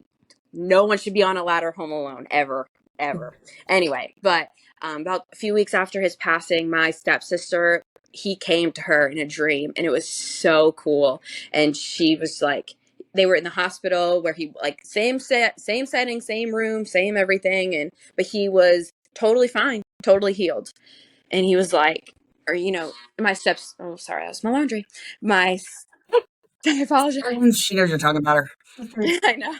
no one should be on a ladder home alone ever. Anyway, but about a few weeks after his passing, my stepsister, he came to her in a dream, and it was so cool. And she was like, they were in the hospital where he, like, same setting, same room, same everything, but he was totally fine, totally healed. And he was like, oh, sorry, that was my laundry. I apologize. She knows you're talking about her. I know.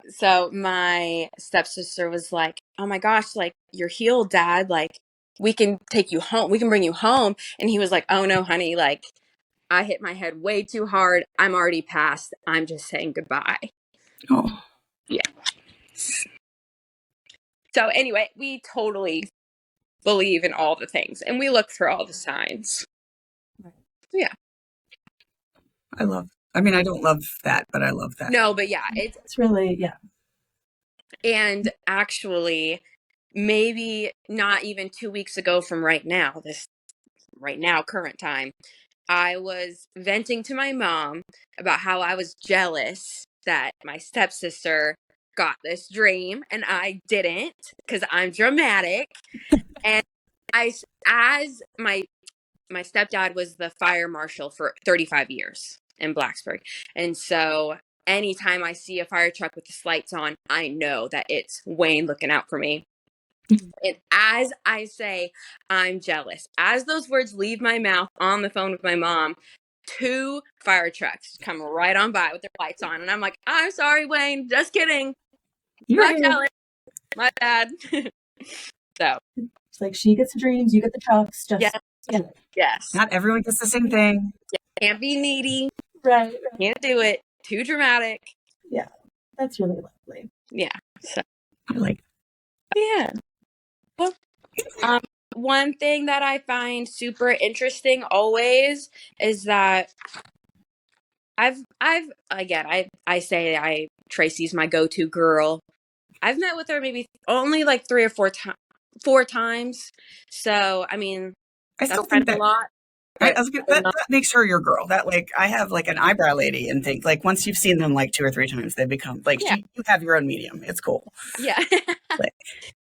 So my stepsister was like, "Oh my gosh, like you're healed, Dad. Like we can take you home. We can bring you home." And he was like, "Oh no, honey. Like I hit my head way too hard. I'm already past. I'm just saying goodbye." Oh, Yeah. So anyway, we totally believe in all the things, and we look for all the signs. Yeah. I mean, I don't love that, but I love that. No, but yeah, It's really, yeah. and actually, maybe not even 2 weeks ago from right now, current time, I was venting to my mom about how I was jealous that my stepsister got this dream and I didn't because I'm dramatic. And as my stepdad was the fire marshal for 35 years in Blacksburg. And so anytime I see a fire truck with the lights on, I know that it's Wayne looking out for me. And as I say, I'm jealous, as those words leave my mouth on the phone with my mom, 2 fire trucks come right on by with their lights on. And I'm like, I'm sorry, Wayne. Just kidding. Not jealous. My bad. So it's like she gets the dreams, you get the trucks. Just yes. Not everyone gets the same thing. Can't be needy. Right. Can't do it. Too dramatic. Yeah. That's really lovely. Yeah. So I like. Yeah. Well, one thing that I find super interesting always is that Tracy's my go-to girl. I've met with her maybe only like 3 or 4 times. So, I mean, I still that's think kind of that a lot. that makes her your girl. That like I have like an eyebrow lady and think like once you've seen them like 2 or 3 times, they become like you have your own medium. It's cool. Yeah.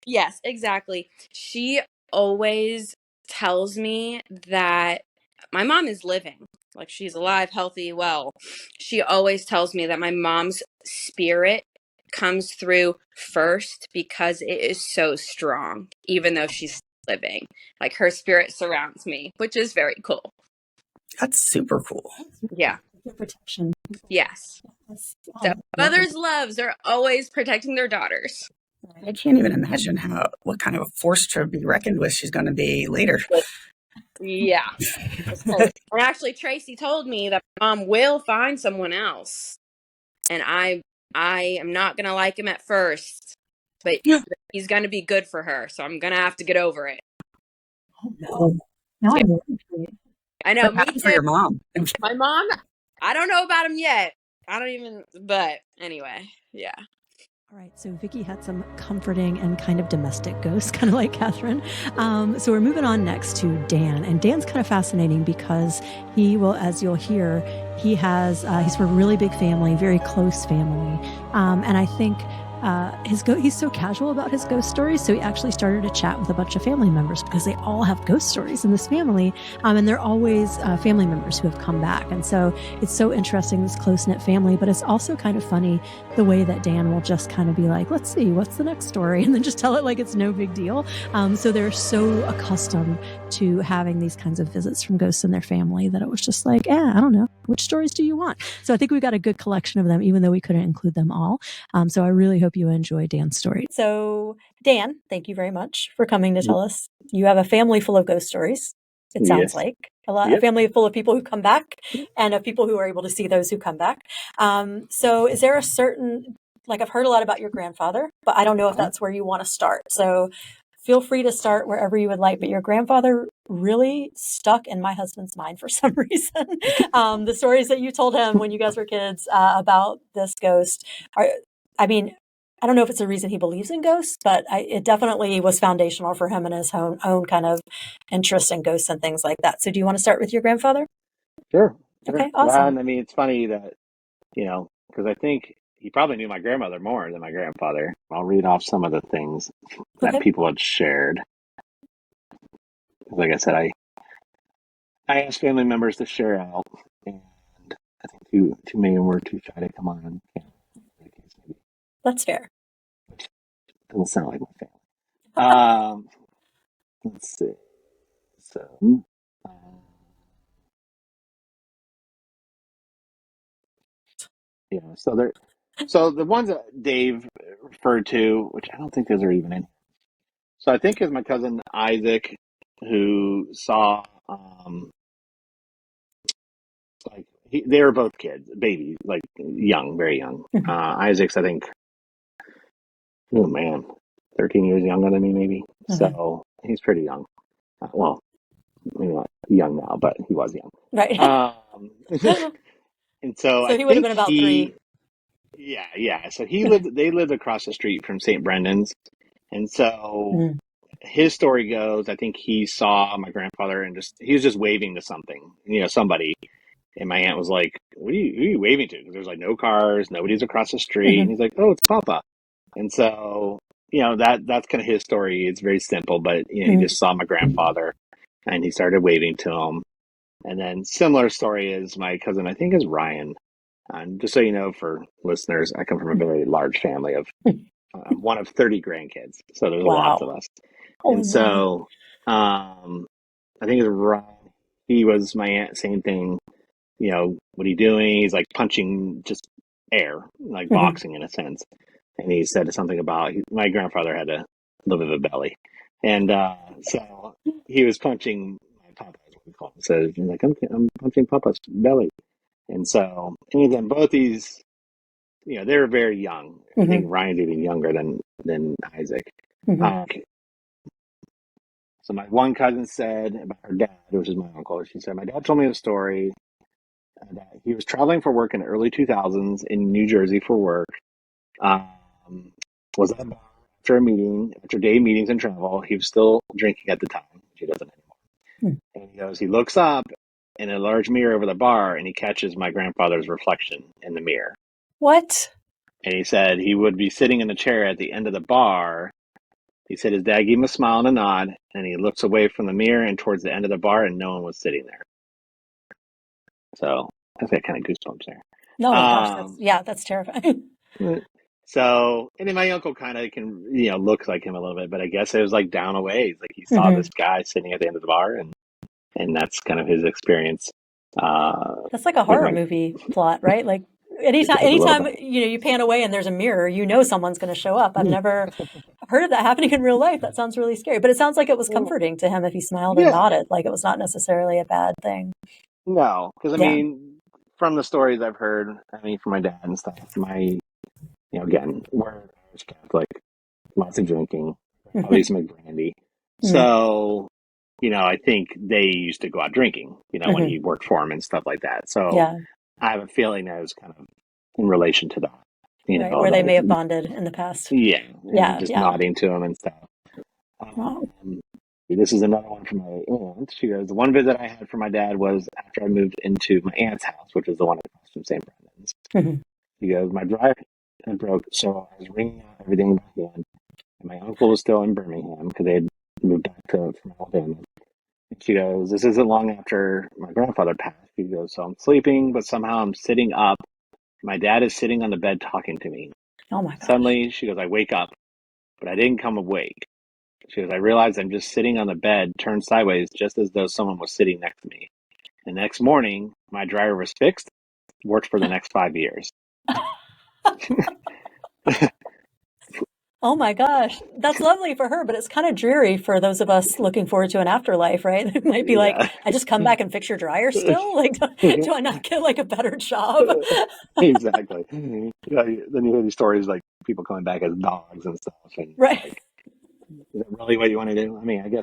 Yes, exactly. She always tells me that my mom is living. Like she's alive, healthy, well. She always tells me that my mom's spirit comes through first because it is so strong, even though she's living. Like her spirit surrounds me, which is very cool. That's super cool. Yeah. Protection. Yes. So mothers' loves are always protecting their daughters. I can't even imagine what kind of a force to be reckoned with she's going to be later. Yeah. And actually, Tracy told me that mom will find someone else. And I am not going to like him at first, but he's going to be good for her. So I'm going to have to get over it. Oh, no. Now I'm worried for you. I know. What happened for your mom? My mom, I don't know about him yet. But anyway, yeah. All right, so Vicki had some comforting and kind of domestic ghosts, kind of like Catherine. So we're moving on next to Dan, and Dan's kind of fascinating because he will, as you'll hear, he's from a really big family, very close family, and I think he's so casual about his ghost stories. So he actually started a chat with a bunch of family members because they all have ghost stories in this family. And they're always family members who have come back. And so it's so interesting, this close-knit family, but it's also kind of funny the way that Dan will just kind of be like, let's see, what's the next story? And then just tell it like it's no big deal. So they're so accustomed to having these kinds of visits from ghosts in their family that it was just like, I don't know, which stories do you want? So I think we got a good collection of them, even though we couldn't include them all. So I really hope you enjoy Dan's story. So Dan, thank you very much for coming to tell us. You have a family full of ghost stories. It sounds like a family full of people who come back and of people who are able to see those who come back. So is there a certain, like I've heard a lot about your grandfather, but I don't know if that's where you want to start. So feel free to start wherever you would like, but your grandfather really stuck in my husband's mind for some reason. The stories that you told him when you guys were kids about this ghost I don't know if it's a reason he believes in ghosts, but it definitely was foundational for him and his own kind of interest in ghosts and things like that. So do you want to start with your grandfather? Sure. Okay, awesome. I mean, it's funny that, because I think he probably knew my grandmother more than my grandfather. I'll read off some of the things that people had shared. Like I said, I asked family members to share out, and I think two maybe were too shy to come on. That's fair. Doesn't sound like my family. Let's see. So, so So the ones that Dave referred to, which I don't think those are even in. So I think it's my cousin Isaac who saw, like they were both kids, babies, like young, very young. Isaac's, I think, oh man, 13 years younger than me, maybe. So he's pretty young. Well, maybe not young now, but he was young. Right. And so So I he would have think been about 3. yeah. So they lived across the street from St. Brendan's. And so his story goes, I think he saw my grandfather and he was just waving to something, somebody. And my aunt was like, who are you waving to? Because there's like no cars, nobody's across the street. And he's like, oh, it's Papa. And so, that's kind of his story. It's very simple, but, he just saw my grandfather and he started waving to him. And then similar story is my cousin, I think is Ryan. And just so you know, for listeners, I come from a very large family of one of 30 grandkids. So there's lots of us. And so I think it's Ryan. He was my aunt, same thing. What are you doing? He's like punching just air, like boxing in a sense. And he said something about my grandfather had a little bit of a belly. And so he was punching my papa, is what we call him. So he's like, I'm punching Papa's belly. And so, and again, both these, they were very young. I think Ryan's even younger than Isaac. So my one cousin said about her dad, which is my uncle, she said, my dad told me a story that he was traveling for work in the early 2000s in New Jersey for work. Was at a bar after day meetings and travel. He was still drinking at the time. He doesn't anymore. And he goes, he looks up in a large mirror over the bar and he catches my grandfather's reflection in the mirror. What? And he said he would be sitting in a chair at the end of the bar. He said his dad gave him a smile and a nod, and he looks away from the mirror and towards the end of the bar, and no one was sitting there. So I've got kind of goosebumps there. No, gosh, that's terrifying. So, and then my uncle kind of can, looks like him a little bit, but I guess it was like down a ways. Like he saw this guy sitting at the end of the bar, and that's kind of his experience. That's like a horror movie plot, right? Like anytime you pan away and there's a mirror, someone's going to show up. I've never heard of that happening in real life. That sounds really scary, but it sounds like it was comforting to him if he smiled and nodded. Like it was not necessarily a bad thing. No, because I mean, from the stories I've heard, from my dad and stuff, again, we're Irish Catholic, lots of drinking, always make brandy. So, I think they used to go out drinking, when he worked for him and stuff like that. So I have a feeling that it was kind of in relation to that. Where they may have bonded in the past. Just nodding to him and stuff. This is another one from my aunt. She goes, the one visit I had for my dad was after I moved into my aunt's house, which is the one across from St. Brendan's. She goes, my dryer had broke, so I was wringing out everything by hand. And my uncle was still in Birmingham because they had moved back from Alabama. And she goes, this isn't long after my grandfather passed. She goes, so I'm sleeping, but somehow I'm sitting up. My dad is sitting on the bed talking to me. Oh my God. Suddenly, she goes, I wake up, but I didn't come awake. She goes, I realized I'm just sitting on the bed, turned sideways, just as though someone was sitting next to me. The next morning, my dryer was fixed, worked for the next 5 years. Oh my gosh, that's lovely for her, but it's kind of dreary for those of us looking forward to an afterlife, right? It might be like, I just come back and fix your dryer still? Like, do I not get like a better job? Exactly. Then you hear these stories like people coming back as dogs and stuff. And right. Like, is that really what you want to do? I mean, I guess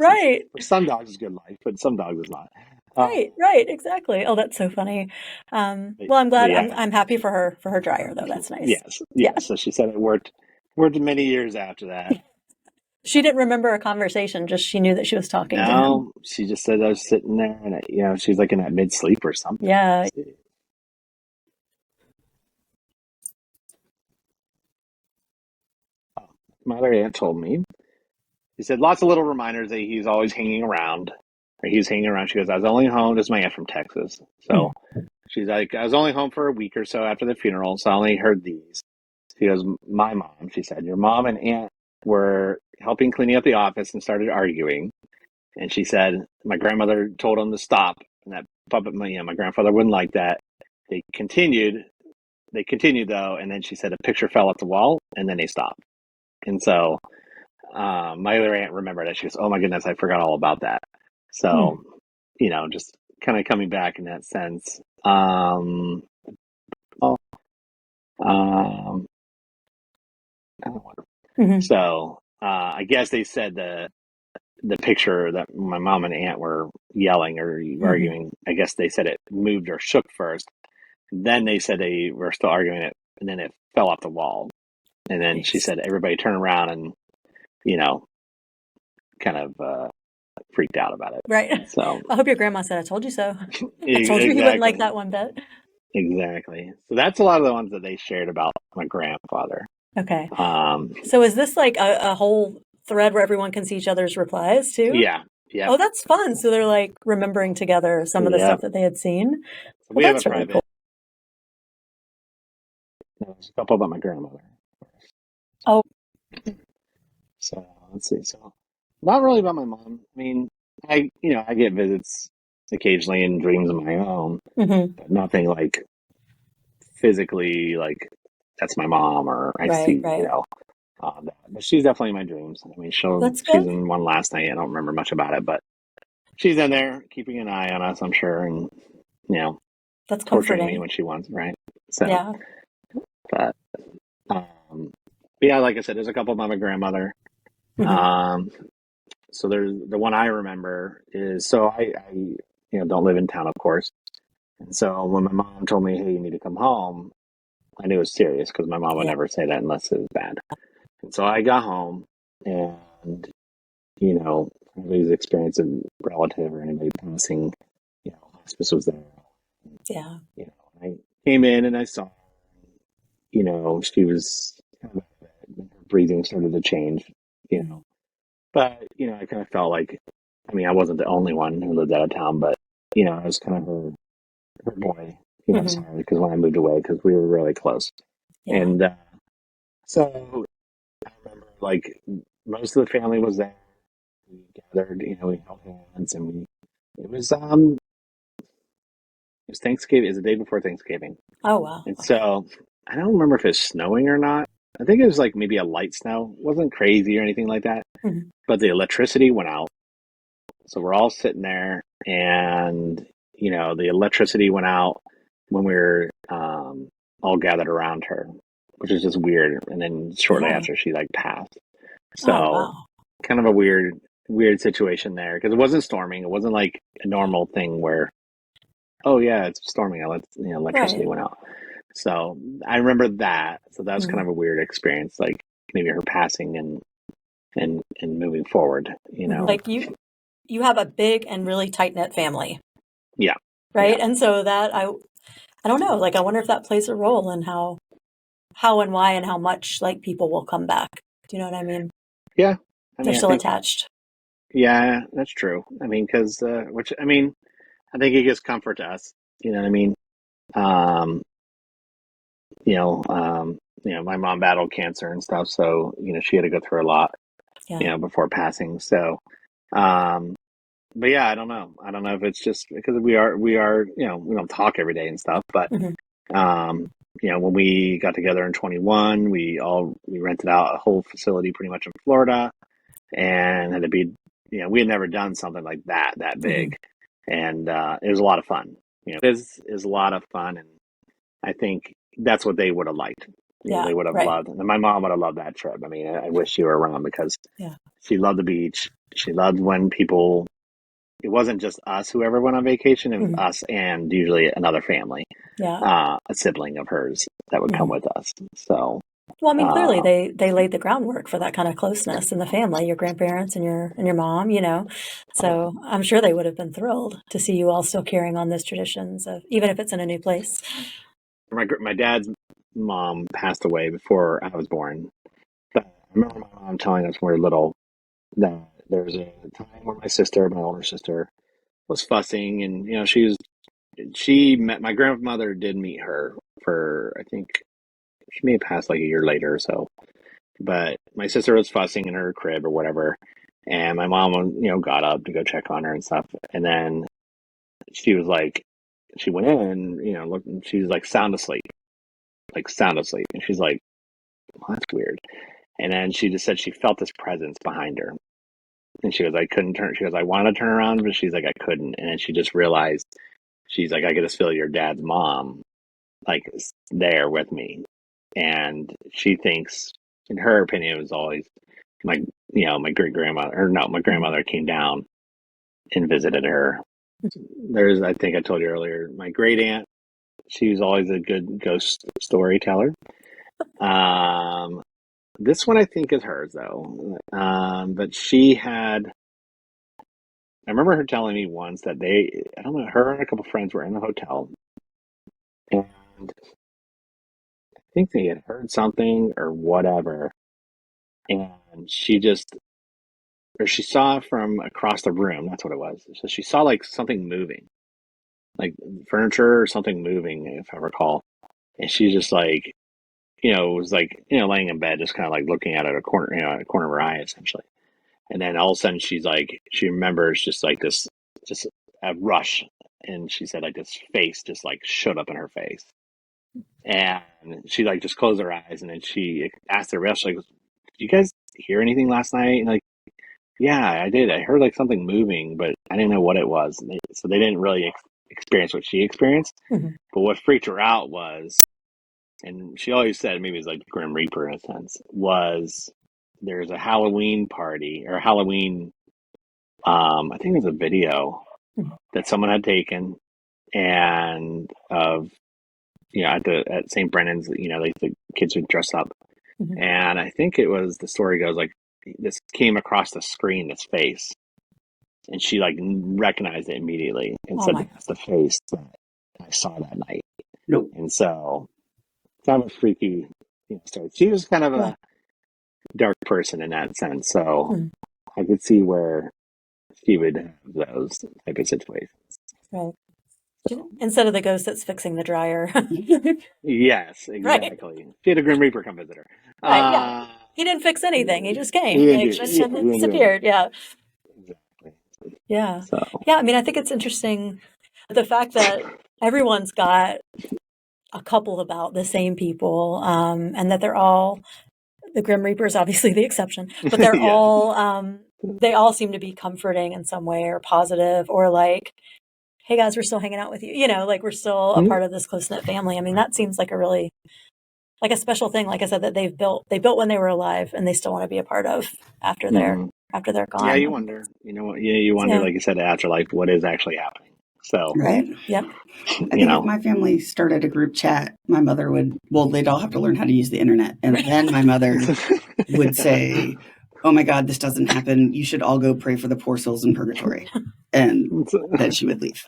for some dogs it's good life, but some dogs it's not. Right, exactly. Oh, that's so funny. Well, I'm glad. I'm happy for her dryer though. That's nice. Yes. So she said it worked many years after that. She didn't remember a conversation; just she knew that she was talking to him. She just said I was sitting there, and she's like in that mid sleep or something. Yeah. My other aunt told me. She said lots of little reminders that he's always hanging around. Or he's hanging around. She goes, I was only home. This is my aunt from Texas. So she's like, I was only home for a week or so after the funeral, so I only heard these. She goes, my mom, she said, your mom and aunt were helping cleaning up the office and started arguing. And she said, my grandmother told them to stop. And that puppet, my grandfather wouldn't like that. They continued. they continued though, and then she said a picture fell off the wall, and then they stopped. And so my other aunt remembered it. She goes, "Oh my goodness, I forgot all about that." So, just kind of coming back in that sense. Um, So I guess they said the picture that my mom and aunt were yelling or arguing. I guess they said it moved or shook first. Then they said they were still arguing it, and then it fell off the wall. And then she said everybody turned around and kind of freaked out about it. Right. So I hope your grandma said, "I told you so." I told you exactly. he wouldn't like that one bit. Exactly. So that's a lot of the ones that they shared about my grandfather. Okay. Um, So is this like a whole thread where everyone can see each other's replies too? yeah. Yeah. Oh, that's fun. So they're like remembering together some of the Yep. stuff that they had seen. So Well, we have a that's really private. cool. There's a couple about my grandmother. Oh, So let's see. So not really about my mom. I mean, I get visits occasionally in dreams of my own, mhm. but nothing like physically like that's my mom or I Right, see, right. that. But she's definitely in my dreams. I mean, That's she's good. in one last night. I don't remember much about it, but she's in there keeping an eye on us, I'm sure, and That's torturing me comforting. when she wants, right? So, Yeah. but yeah, like I said, there's a couple about my grandmother. Mhm. So there's the one I remember is so I don't live in town, of course, and so when my mom told me, "Hey, you need to come home," I knew it was serious because my mom would Yeah. never say that unless it was bad. And so I got home, and everybody's experience of relative or anybody passing, hospice was there. Yeah. I came in and I saw, she was kind of her breathing started to change, but I kind of felt like, I mean, I wasn't the only one who lived out of town, but I was kind of her boy, Mhm. sorry, because when I moved away, because we were really close, Yeah. and so I remember like most of the family was there. We gathered, we held hands, and it was Thanksgiving. It was the day before Thanksgiving. Oh, wow. And so I don't remember if it's snowing or not. I think it was like maybe a light snow. It wasn't crazy or anything like that. Mhm. But the electricity went out. So we're all sitting there, and the electricity went out when we were all gathered around her, which is just weird. And then shortly Yeah. after, she like passed. Oh, So wow. kind of a weird situation there because it wasn't storming. It wasn't like a normal thing where, oh yeah, it's storming. Electricity Right. went out. So I remember that. So that was kind Mhm. of a weird experience, like maybe her passing and moving forward. Like you have a big and really tight knit family, Yeah. right? And so that I don't know. Like I wonder if that plays a role in how and why and how much like people will come back. Do you know what I mean? Yeah. I They're mean, I still think, attached. yeah, that's true. I mean, because which I mean, I think it gives comfort to us. You know what I mean? Um, my mom battled cancer and stuff, so she had to go through a lot, Yeah. before passing. So, but yeah, I don't know. I don't know if it's just because we are, we don't talk every day and stuff, but Mhm. when we got together in 21, we rented out a whole facility pretty much in Florida, and had to be, we had never done something like that big, and it was a lot of fun. It is a lot of fun, and I think that's what they would have liked. Yeah, They would have right. loved, and my mom would have loved that trip. I mean, I wish she were around because Yeah. she loved the beach. She loved when people. It wasn't just us who ever went on vacation. It was Mhm. us and usually another family, Yeah. a sibling of hers that would come with us. So, Well, I mean, clearly uh, they laid the groundwork for that kind of closeness in the family, your grandparents and your mom, So I'm sure they would have been thrilled to see you all still carrying on those traditions of even if it's in a new place. my dad's mom passed away before I was born. But I remember my mom telling us when we were little that there was a time where my older sister, was fussing, and she met my grandmother. Did meet her for, I think she may have passed like a year later or so. But my sister was fussing in her crib or whatever, and my mom, got up to go check on her and stuff. And then she was like, she went in, looked, and she was like sound asleep. like sound asleep. And she's like, well, that's weird. And then she just said she felt this presence behind her. And she goes, I couldn't turn. She goes, I want to turn around, but she's like, I couldn't. And then she just realized, she's like, I could just feel your dad's mom, like, there with me. And she thinks, in her opinion, it was always my great grandmother, or no, my grandmother came down and visited her. There's, I think I told you earlier, my great aunt, she was always a good ghost storyteller. This one I think is hers though. But she had, I remember her telling me once that I don't know, her and a couple friends were in the hotel, and I think they had heard something or whatever, and she saw from across the room, that's what it was. So she saw like something moving, like furniture or something moving, if I recall. And she just like, was like, laying in bed, just kind of like looking at it a corner, at a corner of her eye, essentially. And then all of a sudden she's like, she remembers just like this, just a rush. And she said like this face just like showed up in her face. And she like just closed her eyes, and then she asked the rest, like, did you guys hear anything last night? And like, yeah, I did. I heard like something moving, but I didn't know what it was. So they didn't really experience what she experienced. Mm-hmm. But what freaked her out was, and she always said maybe it was like Grim Reaper in a sense, was there's a Halloween party or Halloween, I think it was a video that someone had taken, and of, at St. Brennan's, like the kids would dress up. Mm-hmm. And I think it was, the story goes like, this came across the screen, this face, and she like recognized it immediately and said, that's the face that I saw that night. Nope. And so kind of a freaky story. She was kind of a dark person in that sense, so I could see where she would have those type of situations. Right. Instead of the ghost that's fixing the dryer. Yes, exactly. Right. She had a Grim Reaper come visit her. Right, yeah. He didn't fix anything. He just came. He disappeared. Yeah. Exactly. Yeah. So. Yeah. I mean, I think it's interesting the fact that everyone's got a couple about the same people, and that they're all, the Grim Reaper is obviously the exception, but they're all, they all seem to be comforting in some way or positive, or like, hey guys, we're still hanging out with you, like we're still a part of this close-knit family. I mean, that seems like a really, like a special thing, like I said, that they built when they were alive, and they still want to be a part of after they're gone. Yeah, you wonder, you wonder, like you said, afterlife, what is actually happening. So, right. Yep. I think if my family started a group chat, my mother they'd all have to learn how to use the internet. And then my mother would say, oh my God, this doesn't happen. You should all go pray for the poor souls in purgatory. And then she would leave.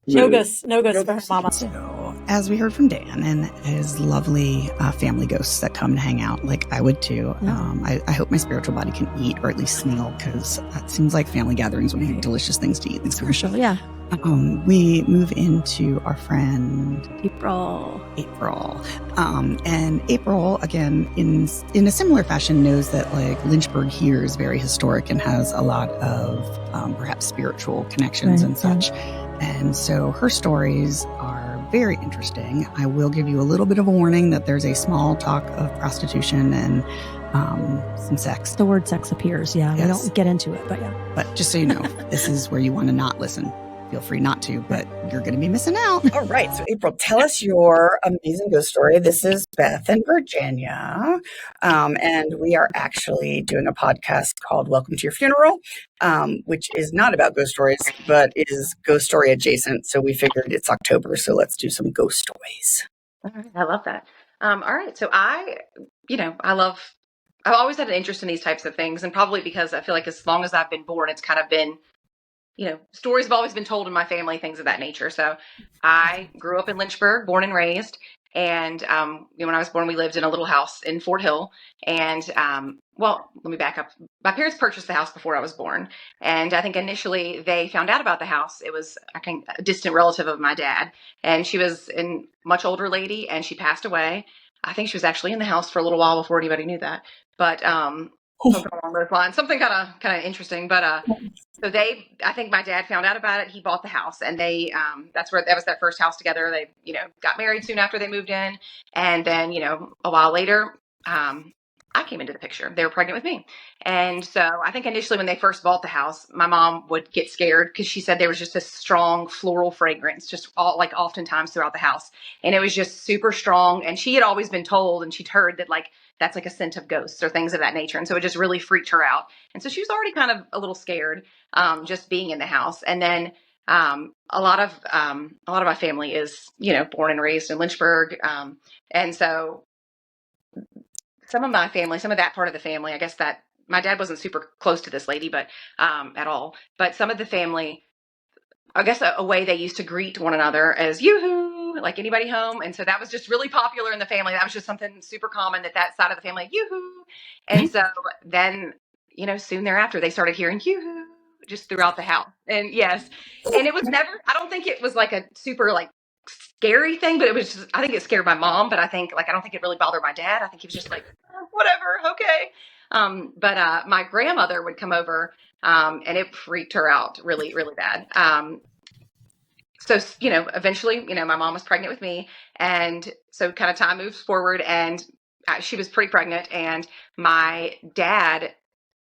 No ghosts for her mama. So, as we heard from Dan and his lovely family ghosts that come to hang out, like I would too. Yeah. I hope my spiritual body can eat, or at least snail, because it seems like family gatherings would have delicious things to eat. Commercial, yeah. We move into our friend April. And April, again, in a similar fashion, knows that like Lynchburg here is very historic and has a lot of perhaps spiritual connections and such. And so her stories are very interesting. I will give you a little bit of a warning that there's a small talk of prostitution and some sex. The word sex appears, yeah. Yes. We don't get into it, but yeah. But just so you know, this is where you want to not listen. Feel free not to, but you're going to be missing out. All right. So, April, tell us your amazing ghost story. This is Beth in Virginia. And we are actually doing a podcast called Welcome to Your Funeral, which is not about ghost stories, but is ghost story adjacent. So we figured it's October, so let's do some ghost stories. All right. I love that. All right. So I've always had an interest in these types of things, and probably because I feel like as long as I've been born, it's kind of been, stories have always been told in my family, things of that nature. So I grew up in Lynchburg, born and raised. And when I was born, we lived in a little house in Fort Hill. And let me back up. My parents purchased the house before I was born. And I think initially they found out about the house. It was, a distant relative of my dad. And she was a much older lady, and she passed away. I think she was actually in the house for a little while before anybody knew that. But something along those lines, something kind of interesting. But so I think my dad found out about it. He bought the house, and that was their first house together. They, got married soon after they moved in, and then, a while later, I came into the picture. They were pregnant with me. And so I think initially when they first bought the house, my mom would get scared because she said there was just this strong floral fragrance, just oftentimes throughout the house. And it was just super strong. And she had always been told, and she'd heard that that's like a scent of ghosts or things of that nature. And so it just really freaked her out. And so she was already kind of a little scared, just being in the house. And then, a lot of my family is, born and raised in Lynchburg. And so some of that part of the family, I guess that my dad wasn't super close to this lady, but at all. But some of the family, I guess a way they used to greet one another as yoo-hoo, like anybody home. And so that was just really popular in the family. That was just something super common that side of the family, yoo-hoo. And so then, soon thereafter, they started hearing yoo-hoo just throughout the house. And yes, and it was never, I don't think it was like a super scary thing, but it was just, I think it scared my mom, but I don't think it really bothered my dad. I think he was just like, whatever, okay. But my grandmother would come over, and it freaked her out really, really bad. So, eventually, my mom was pregnant with me, and so kind of time moves forward, and she was pretty pregnant, and my dad,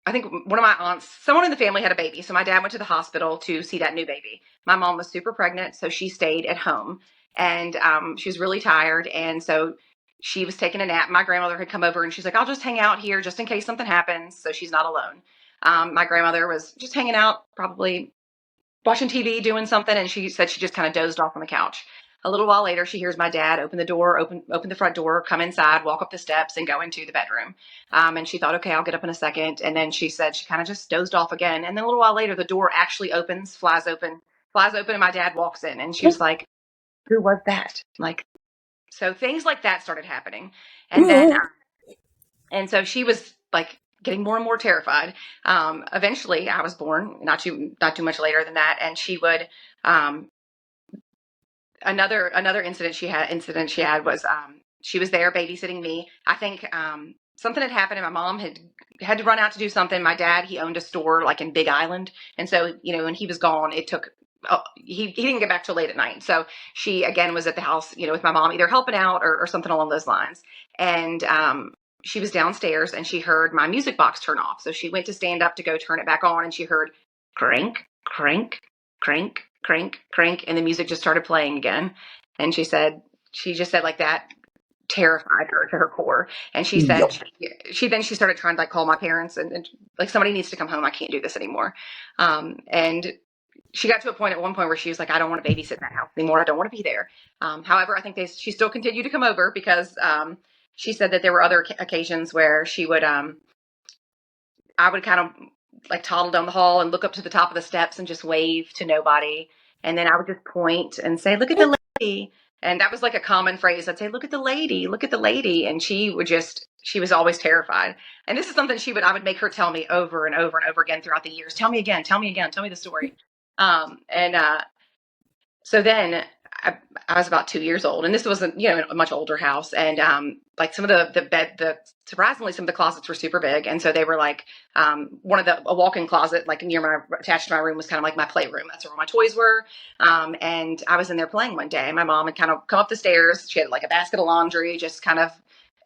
I think one of my aunts, someone in the family had a baby. So my dad went to the hospital to see that new baby. My mom was super pregnant, so she stayed at home. And she was really tired. And so she was taking a nap. My grandmother had come over, and she's like, I'll just hang out here just in case something happens. So she's not alone. My grandmother was just hanging out, probably watching TV, doing something. And she said she just kind of dozed off on the couch. A little while later, she hears my dad open the front door, come inside, walk up the steps, and go into the bedroom. And she thought, okay, I'll get up in a second. And then she said she kind of just dozed off again. And then a little while later, the door actually flies open, and my dad walks in. And she was like, who was that? So things like that started happening. And then, and so she was getting more and more terrified. Eventually I was born, not too much later than that. And she would, another incident she had was, she was there babysitting me. I think, something had happened, and my mom had to run out to do something. My dad, he owned a store in Big Island. And so, when he was gone, it took, he didn't get back till late at night. So she again was at the house, with my mom, either helping out or something along those lines. And she was downstairs, and she heard my music box turn off. So she went to stand up to go turn it back on, and she heard crank, crank, crank, crank, crank, and the music just started playing again. And she just said like that terrified her to her core. And she said she started trying to call my parents and somebody needs to come home. I can't do this anymore. And she got to a point at one point where she was like, I don't want to babysit in that house anymore. I don't want to be there. However, I think she still continued to come over because she said that there were other occasions where she would, I would kind of toddle down the hall and look up to the top of the steps and just wave to nobody. And then I would just point and say, look at the lady. And that was a common phrase. I'd say, look at the lady, look at the lady. And she was always terrified. And this is something I would make her tell me over and over and over again throughout the years. Tell me again, tell me the story. So then I was about 2 years old, and this was a much older house. And, some of surprisingly, some of the closets were super big. And so they were a walk-in closet, attached to my room was kind of like my playroom. That's where my toys were. And I was in there playing one day, and my mom had kind of come up the stairs. She had a basket of laundry, just kind of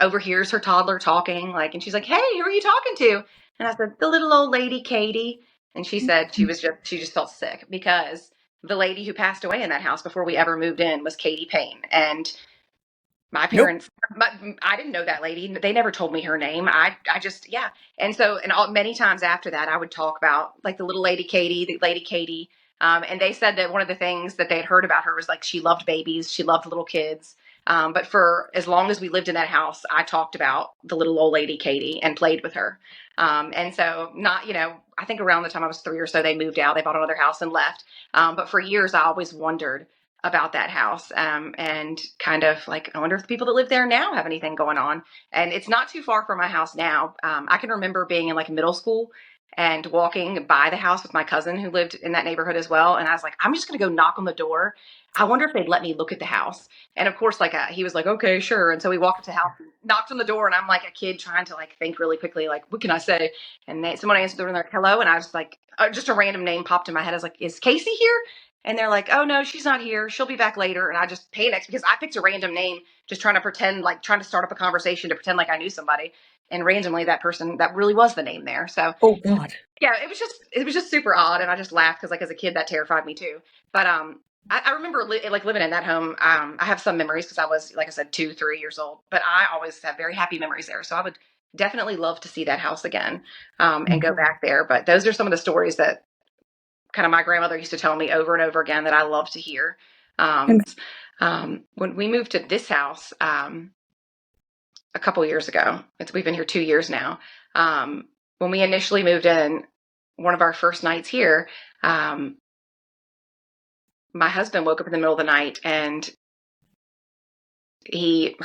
overhears her toddler talking, and she's like, hey, who are you talking to? And I said, the little old lady, Katie. And she said she just felt sick because the lady who passed away in that house before we ever moved in was Katie Payne. And my parents, I didn't know that lady. They never told me her name. I just, yeah. And so, many times after that, I would talk about the little lady Katie, and they said that one of the things that they had heard about her was she loved babies. She loved little kids. But for as long as we lived in that house, I talked about the little old lady Katie and played with her. And so I think around the time I was 3 or so, they moved out, they bought another house and left. But for years, I always wondered about that house, and kind of I wonder if the people that live there now have anything going on. And it's not too far from my house now. I can remember being in middle school and walking by the house with my cousin who lived in that neighborhood as well. And I was like, I'm just going to go knock on the door. I wonder if they'd let me look at the house. And of course, like he was like, okay, sure. And so we walked up to the house, knocked on the door, and I'm like a kid trying to like think really quickly, like, what can I say? And someone answered the door and they're like, hello. And I was like, just a random name popped in my head. I was like, is Casey here? And they're like, oh no, she's not here. She'll be back later. And I just panicked because I picked a random name, just trying to pretend, like trying to start up a conversation to pretend like I knew somebody. And randomly that person, that really was the name there. So, oh God. Yeah, it was just super odd. And I just laughed because like as a kid, that terrified me too. But, I remember like living in that home. I have some memories because I was, like I said, 2, 3 years old, but I always have very happy memories there. So I would definitely love to see that house again, and go back there. But those are some of the stories that kind of my grandmother used to tell me over and over again that I love to hear. When we moved to this house, a couple years ago, we've been here 2 years now. When we initially moved in, one of our first nights here, my husband woke up in the middle of the night and he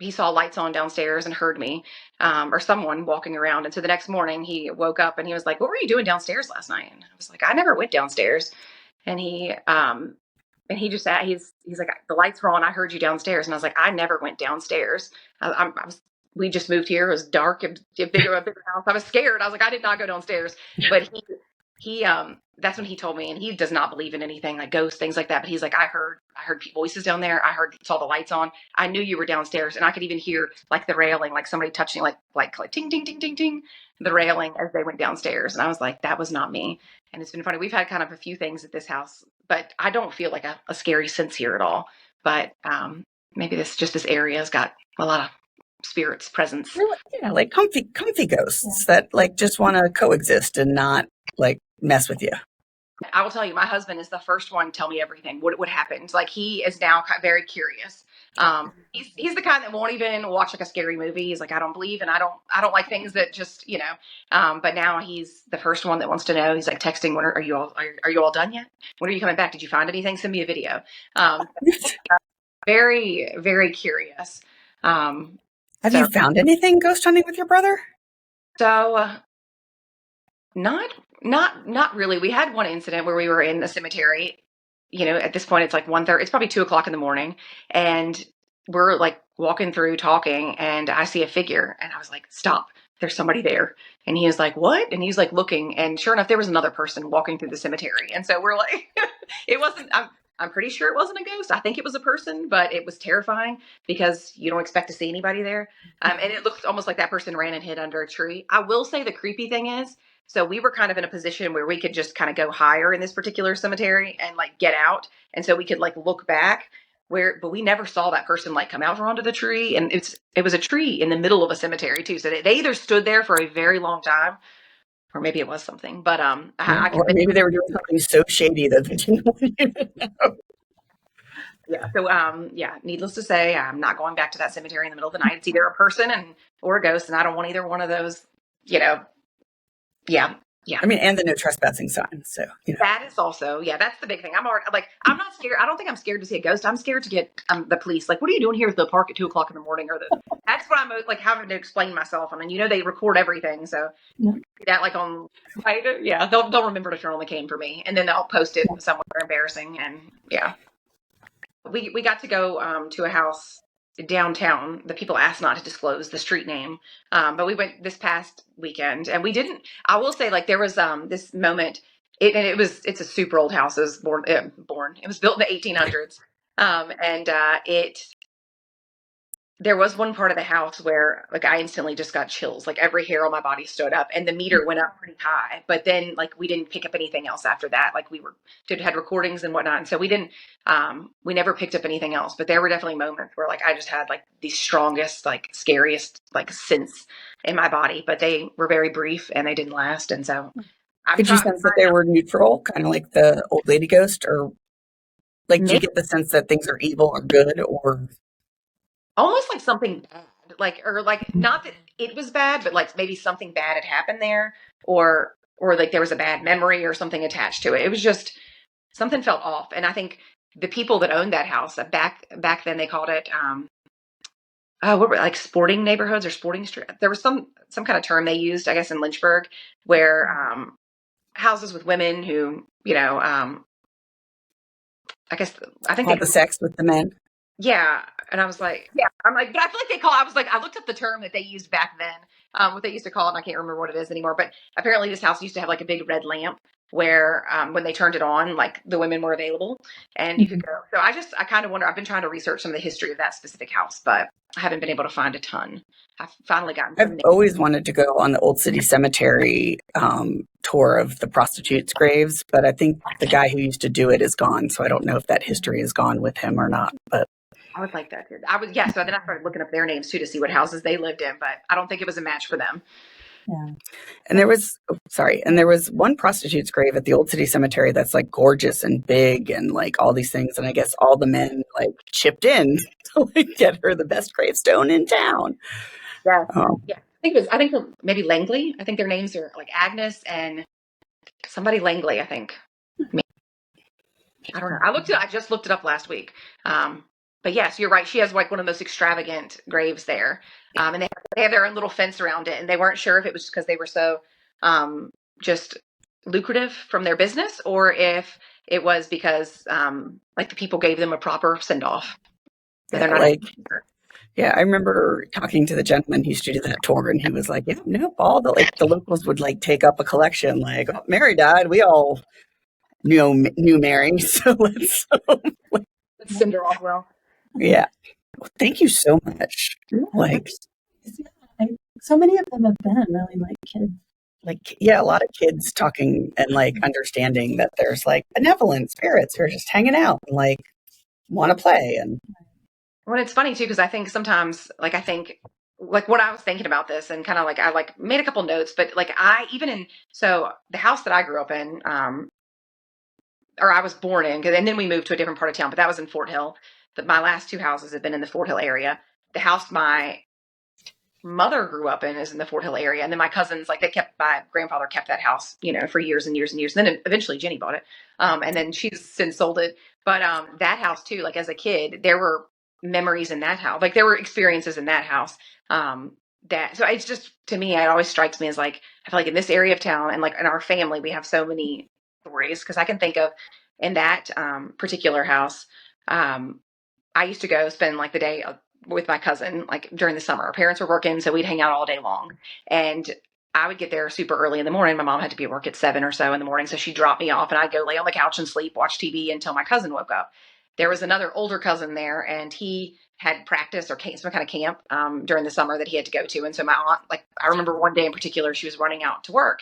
saw lights on downstairs and heard me, or someone walking around. And so the next morning he woke up and he was like, what were you doing downstairs last night? And I was like, I never went downstairs. And he just said, he's like, the lights were on. I heard you downstairs. And I was like, I never went downstairs. We just moved here. It was dark, a bigger house. I was scared. I was like, I did not go downstairs. But he that's when he told me, and he does not believe in anything like ghosts, things like that. But he's like, I heard voices down there. Saw the lights on. I knew you were downstairs, and I could even hear like the railing, like somebody touching, like ting, ting, ting, ting, ting, the railing as they went downstairs. And I was like, that was not me. And it's been funny. We've had kind of a few things at this house, but I don't feel like a scary sense here at all. But maybe this area has got a lot of spirits presence. Yeah, like comfy ghosts that like just want to coexist and not like mess with you. I will tell you, my husband is the first one to tell me everything, what happens. Like he is now very curious. He's the kind that won't even watch like a scary movie. He's like, I don't believe, and I don't like things that just, but now he's the first one that wants to know. He's like texting, when are you all done yet? When are you coming back? Did you find anything? Send me a video. Very, very curious. Have you found anything ghost hunting with your brother? So not really. We had one incident where we were in the cemetery. At this point it's like 1:30. It's probably 2:00 in the morning, and we're like walking through talking, and I see a figure, and I was like, "Stop! There's somebody there." And he was like, "What?" And he's like looking, and sure enough, there was another person walking through the cemetery. And so we're like, it wasn't. I'm pretty sure it wasn't a ghost. I think it was a person, but it was terrifying because you don't expect to see anybody there. And it looked almost like that person ran and hid under a tree. I will say the creepy thing is, so we were kind of in a position where we could just kind of go higher in this particular cemetery and like get out. And so we could like look back but we never saw that person like come out from under the tree. And it was a tree in the middle of a cemetery too. So they either stood there for a very long time, or maybe it was something, but or maybe they were doing something so shady that they didn't want you to know. Yeah. So needless to say, I'm not going back to that cemetery in the middle of the night. It's either a person or a ghost, and I don't want either one of those. Yeah. I mean, and the no trespassing sign. So that is also, that's the big thing. I'm not scared. I don't think I'm scared to see a ghost. I'm scared to get the police. Like, what are you doing here at the park at 2:00 in the morning? That's what I'm like having to explain myself. I mean, they record everything, so that like on, right? Yeah, they'll remember to turn on the cam for me, and then they'll post it somewhere embarrassing. And we got to go to a house downtown. The people asked not to disclose the street name, but we went this past weekend, and we didn't. I will say, like, there was this moment. It's a super old house. It was it was built in the 1800s, there was one part of the house where like I instantly just got chills. Like every hair on my body stood up, and the meter went up pretty high. But then like we didn't pick up anything else after that. Like we had recordings and whatnot, and so we didn't. We never picked up anything else. But there were definitely moments where like I just had like the strongest, like scariest, like sense in my body. But they were very brief and they didn't last. And so, did you sense that they were neutral, kind of like the old lady ghost, or like do you get the sense that things are evil or good, or? Almost like something bad, or not that it was bad, but like maybe something bad had happened there, or like there was a bad memory or something attached to it. It was just something felt off. And I think the people that owned that house back then, they called it what were like sporting neighborhoods or sporting street. There was some kind of term they used, I guess, in Lynchburg, where houses with women who, I think Had the sex with the men. Yeah. And I was like, I'm like, but I feel like I looked up the term that they used back then, what they used to call it, and I can't remember what it is anymore. But apparently this house used to have like a big red lamp where when they turned it on, like the women were available and you could go. So I kind of wonder, I've been trying to research some of the history of that specific house, but I haven't been able to find a ton. I've finally gotten some I've always wanted to go on the Old City Cemetery tour of the prostitutes' graves, but I think the guy who used to do it is gone, so I don't know if that history is gone with him or not. But I would like that too. So then I started looking up their names too to see what houses they lived in, but I don't think it was a match for them. Yeah. And there was one prostitute's grave at the Old City Cemetery that's like gorgeous and big and like all these things. And I guess all the men like chipped in to like get her the best gravestone in town. Yeah. Yeah. I think maybe Langley. I think their names are like Agnes and somebody Langley, I think. I don't know. I just looked it up last week. But yes, you're right. She has like one of the most extravagant graves there. And they have their own little fence around it. And they weren't sure if it was because they were so just lucrative from their business or if it was because like the people gave them a proper send off. Yeah, I remember talking to the gentleman who used to do that tour, and he was like, "Yeah, nope, all the locals would like take up a collection. Like, oh, Mary died, we all knew Mary, so let's send her off well." Yeah, well, thank you so much. Like, so many of them have been really like kids. Like, yeah, a lot of kids talking and like understanding that there's like benevolent spirits who are just hanging out and like want to play and. Well, it's funny too, because I think sometimes, like when I was thinking about this and kind of like, I like made a couple notes, but like so the house that I grew up in, or I was born in, and then we moved to a different part of town, but that was in Fort Hill. My last two houses have been in the Fort Hill area. The house my mother grew up in is in the Fort Hill area. And then my cousins, like my grandfather kept that house, for years and years and years. And then eventually Jenny bought it. And then she's since sold it. But that house too, like as a kid, there were memories in that house. Like there were experiences in that house. So it's just, to me, it always strikes me as like, I feel like in this area of town and like in our family, we have so many stories. Cause I can think of in that particular house, I used to go spend like the day with my cousin, like during the summer. Our parents were working, so we'd hang out all day long. And I would get there super early in the morning. My mom had to be at work at 7 or so in the morning. So she'd drop me off and I'd go lay on the couch and sleep, watch TV until my cousin woke up. There was another older cousin there and he had practice or some kind of camp during the summer that he had to go to. And so my aunt, like I remember one day in particular, she was running out to work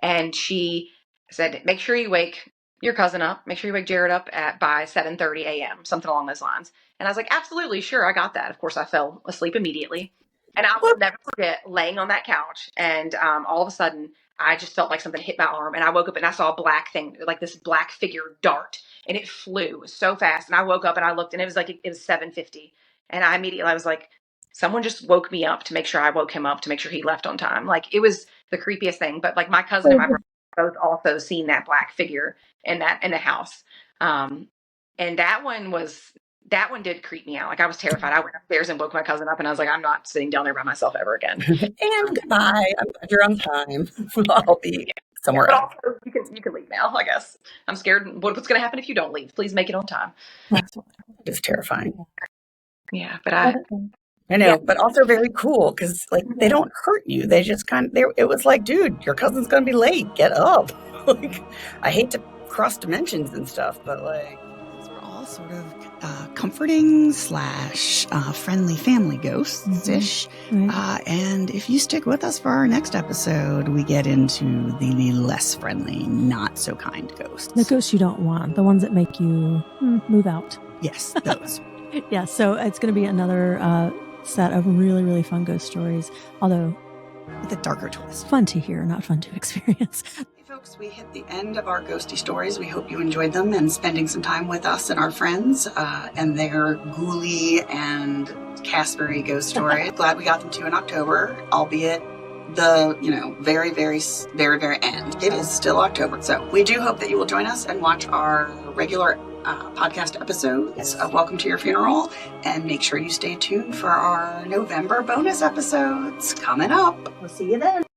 and she said, make sure you wake your cousin up, make sure you wake Jared up by 7:30 a.m., something along those lines. And I was like, absolutely, sure, I got that. Of course, I fell asleep immediately. And I will never forget laying on that couch. And all of a sudden, I just felt like something hit my arm. And I woke up and I saw a black thing, like this black figure dart. And it flew so fast. And I woke up and I looked and it was like, it was 7:50. And I was like, someone just woke me up to make sure I woke him up to make sure he left on time. Like it was the creepiest thing. But like my cousin and my brother both also seen that black figure in the house. And that one did creep me out. Like I was terrified. I went upstairs and woke my cousin up and I was like, I'm not sitting down there by myself ever again. And goodbye. I'm glad you're on time. I'll be somewhere else. Also, you can leave now, I guess. I'm scared. What's going to happen if you don't leave? Please make it on time. It's terrifying. Yeah, but I know, but also very cool because like they don't hurt you. They just it was like, dude, your cousin's going to be late. Get up. Like, I hate to cross dimensions and stuff, but like those were all sort of comforting / friendly family ghosts-ish. And if you stick with us for our next episode, we get into the less friendly, not so kind ghosts. The ghosts you don't want, the ones that make you move out. Yes, those. Yeah, so it's going to be another set of really, really fun ghost stories, although with a darker twist. Fun to hear, not fun to experience. Hey folks, we hit the end of our ghosty stories. We hope you enjoyed them and spending some time with us and our friends and their ghouly and Caspery ghost stories. Glad we got them to in October, albeit the, very, very, very, very end. It is still October. So we do hope that you will join us and watch our regular podcast episodes of Welcome to Your Funeral. And make sure you stay tuned for our November bonus episodes coming up. We'll see you then.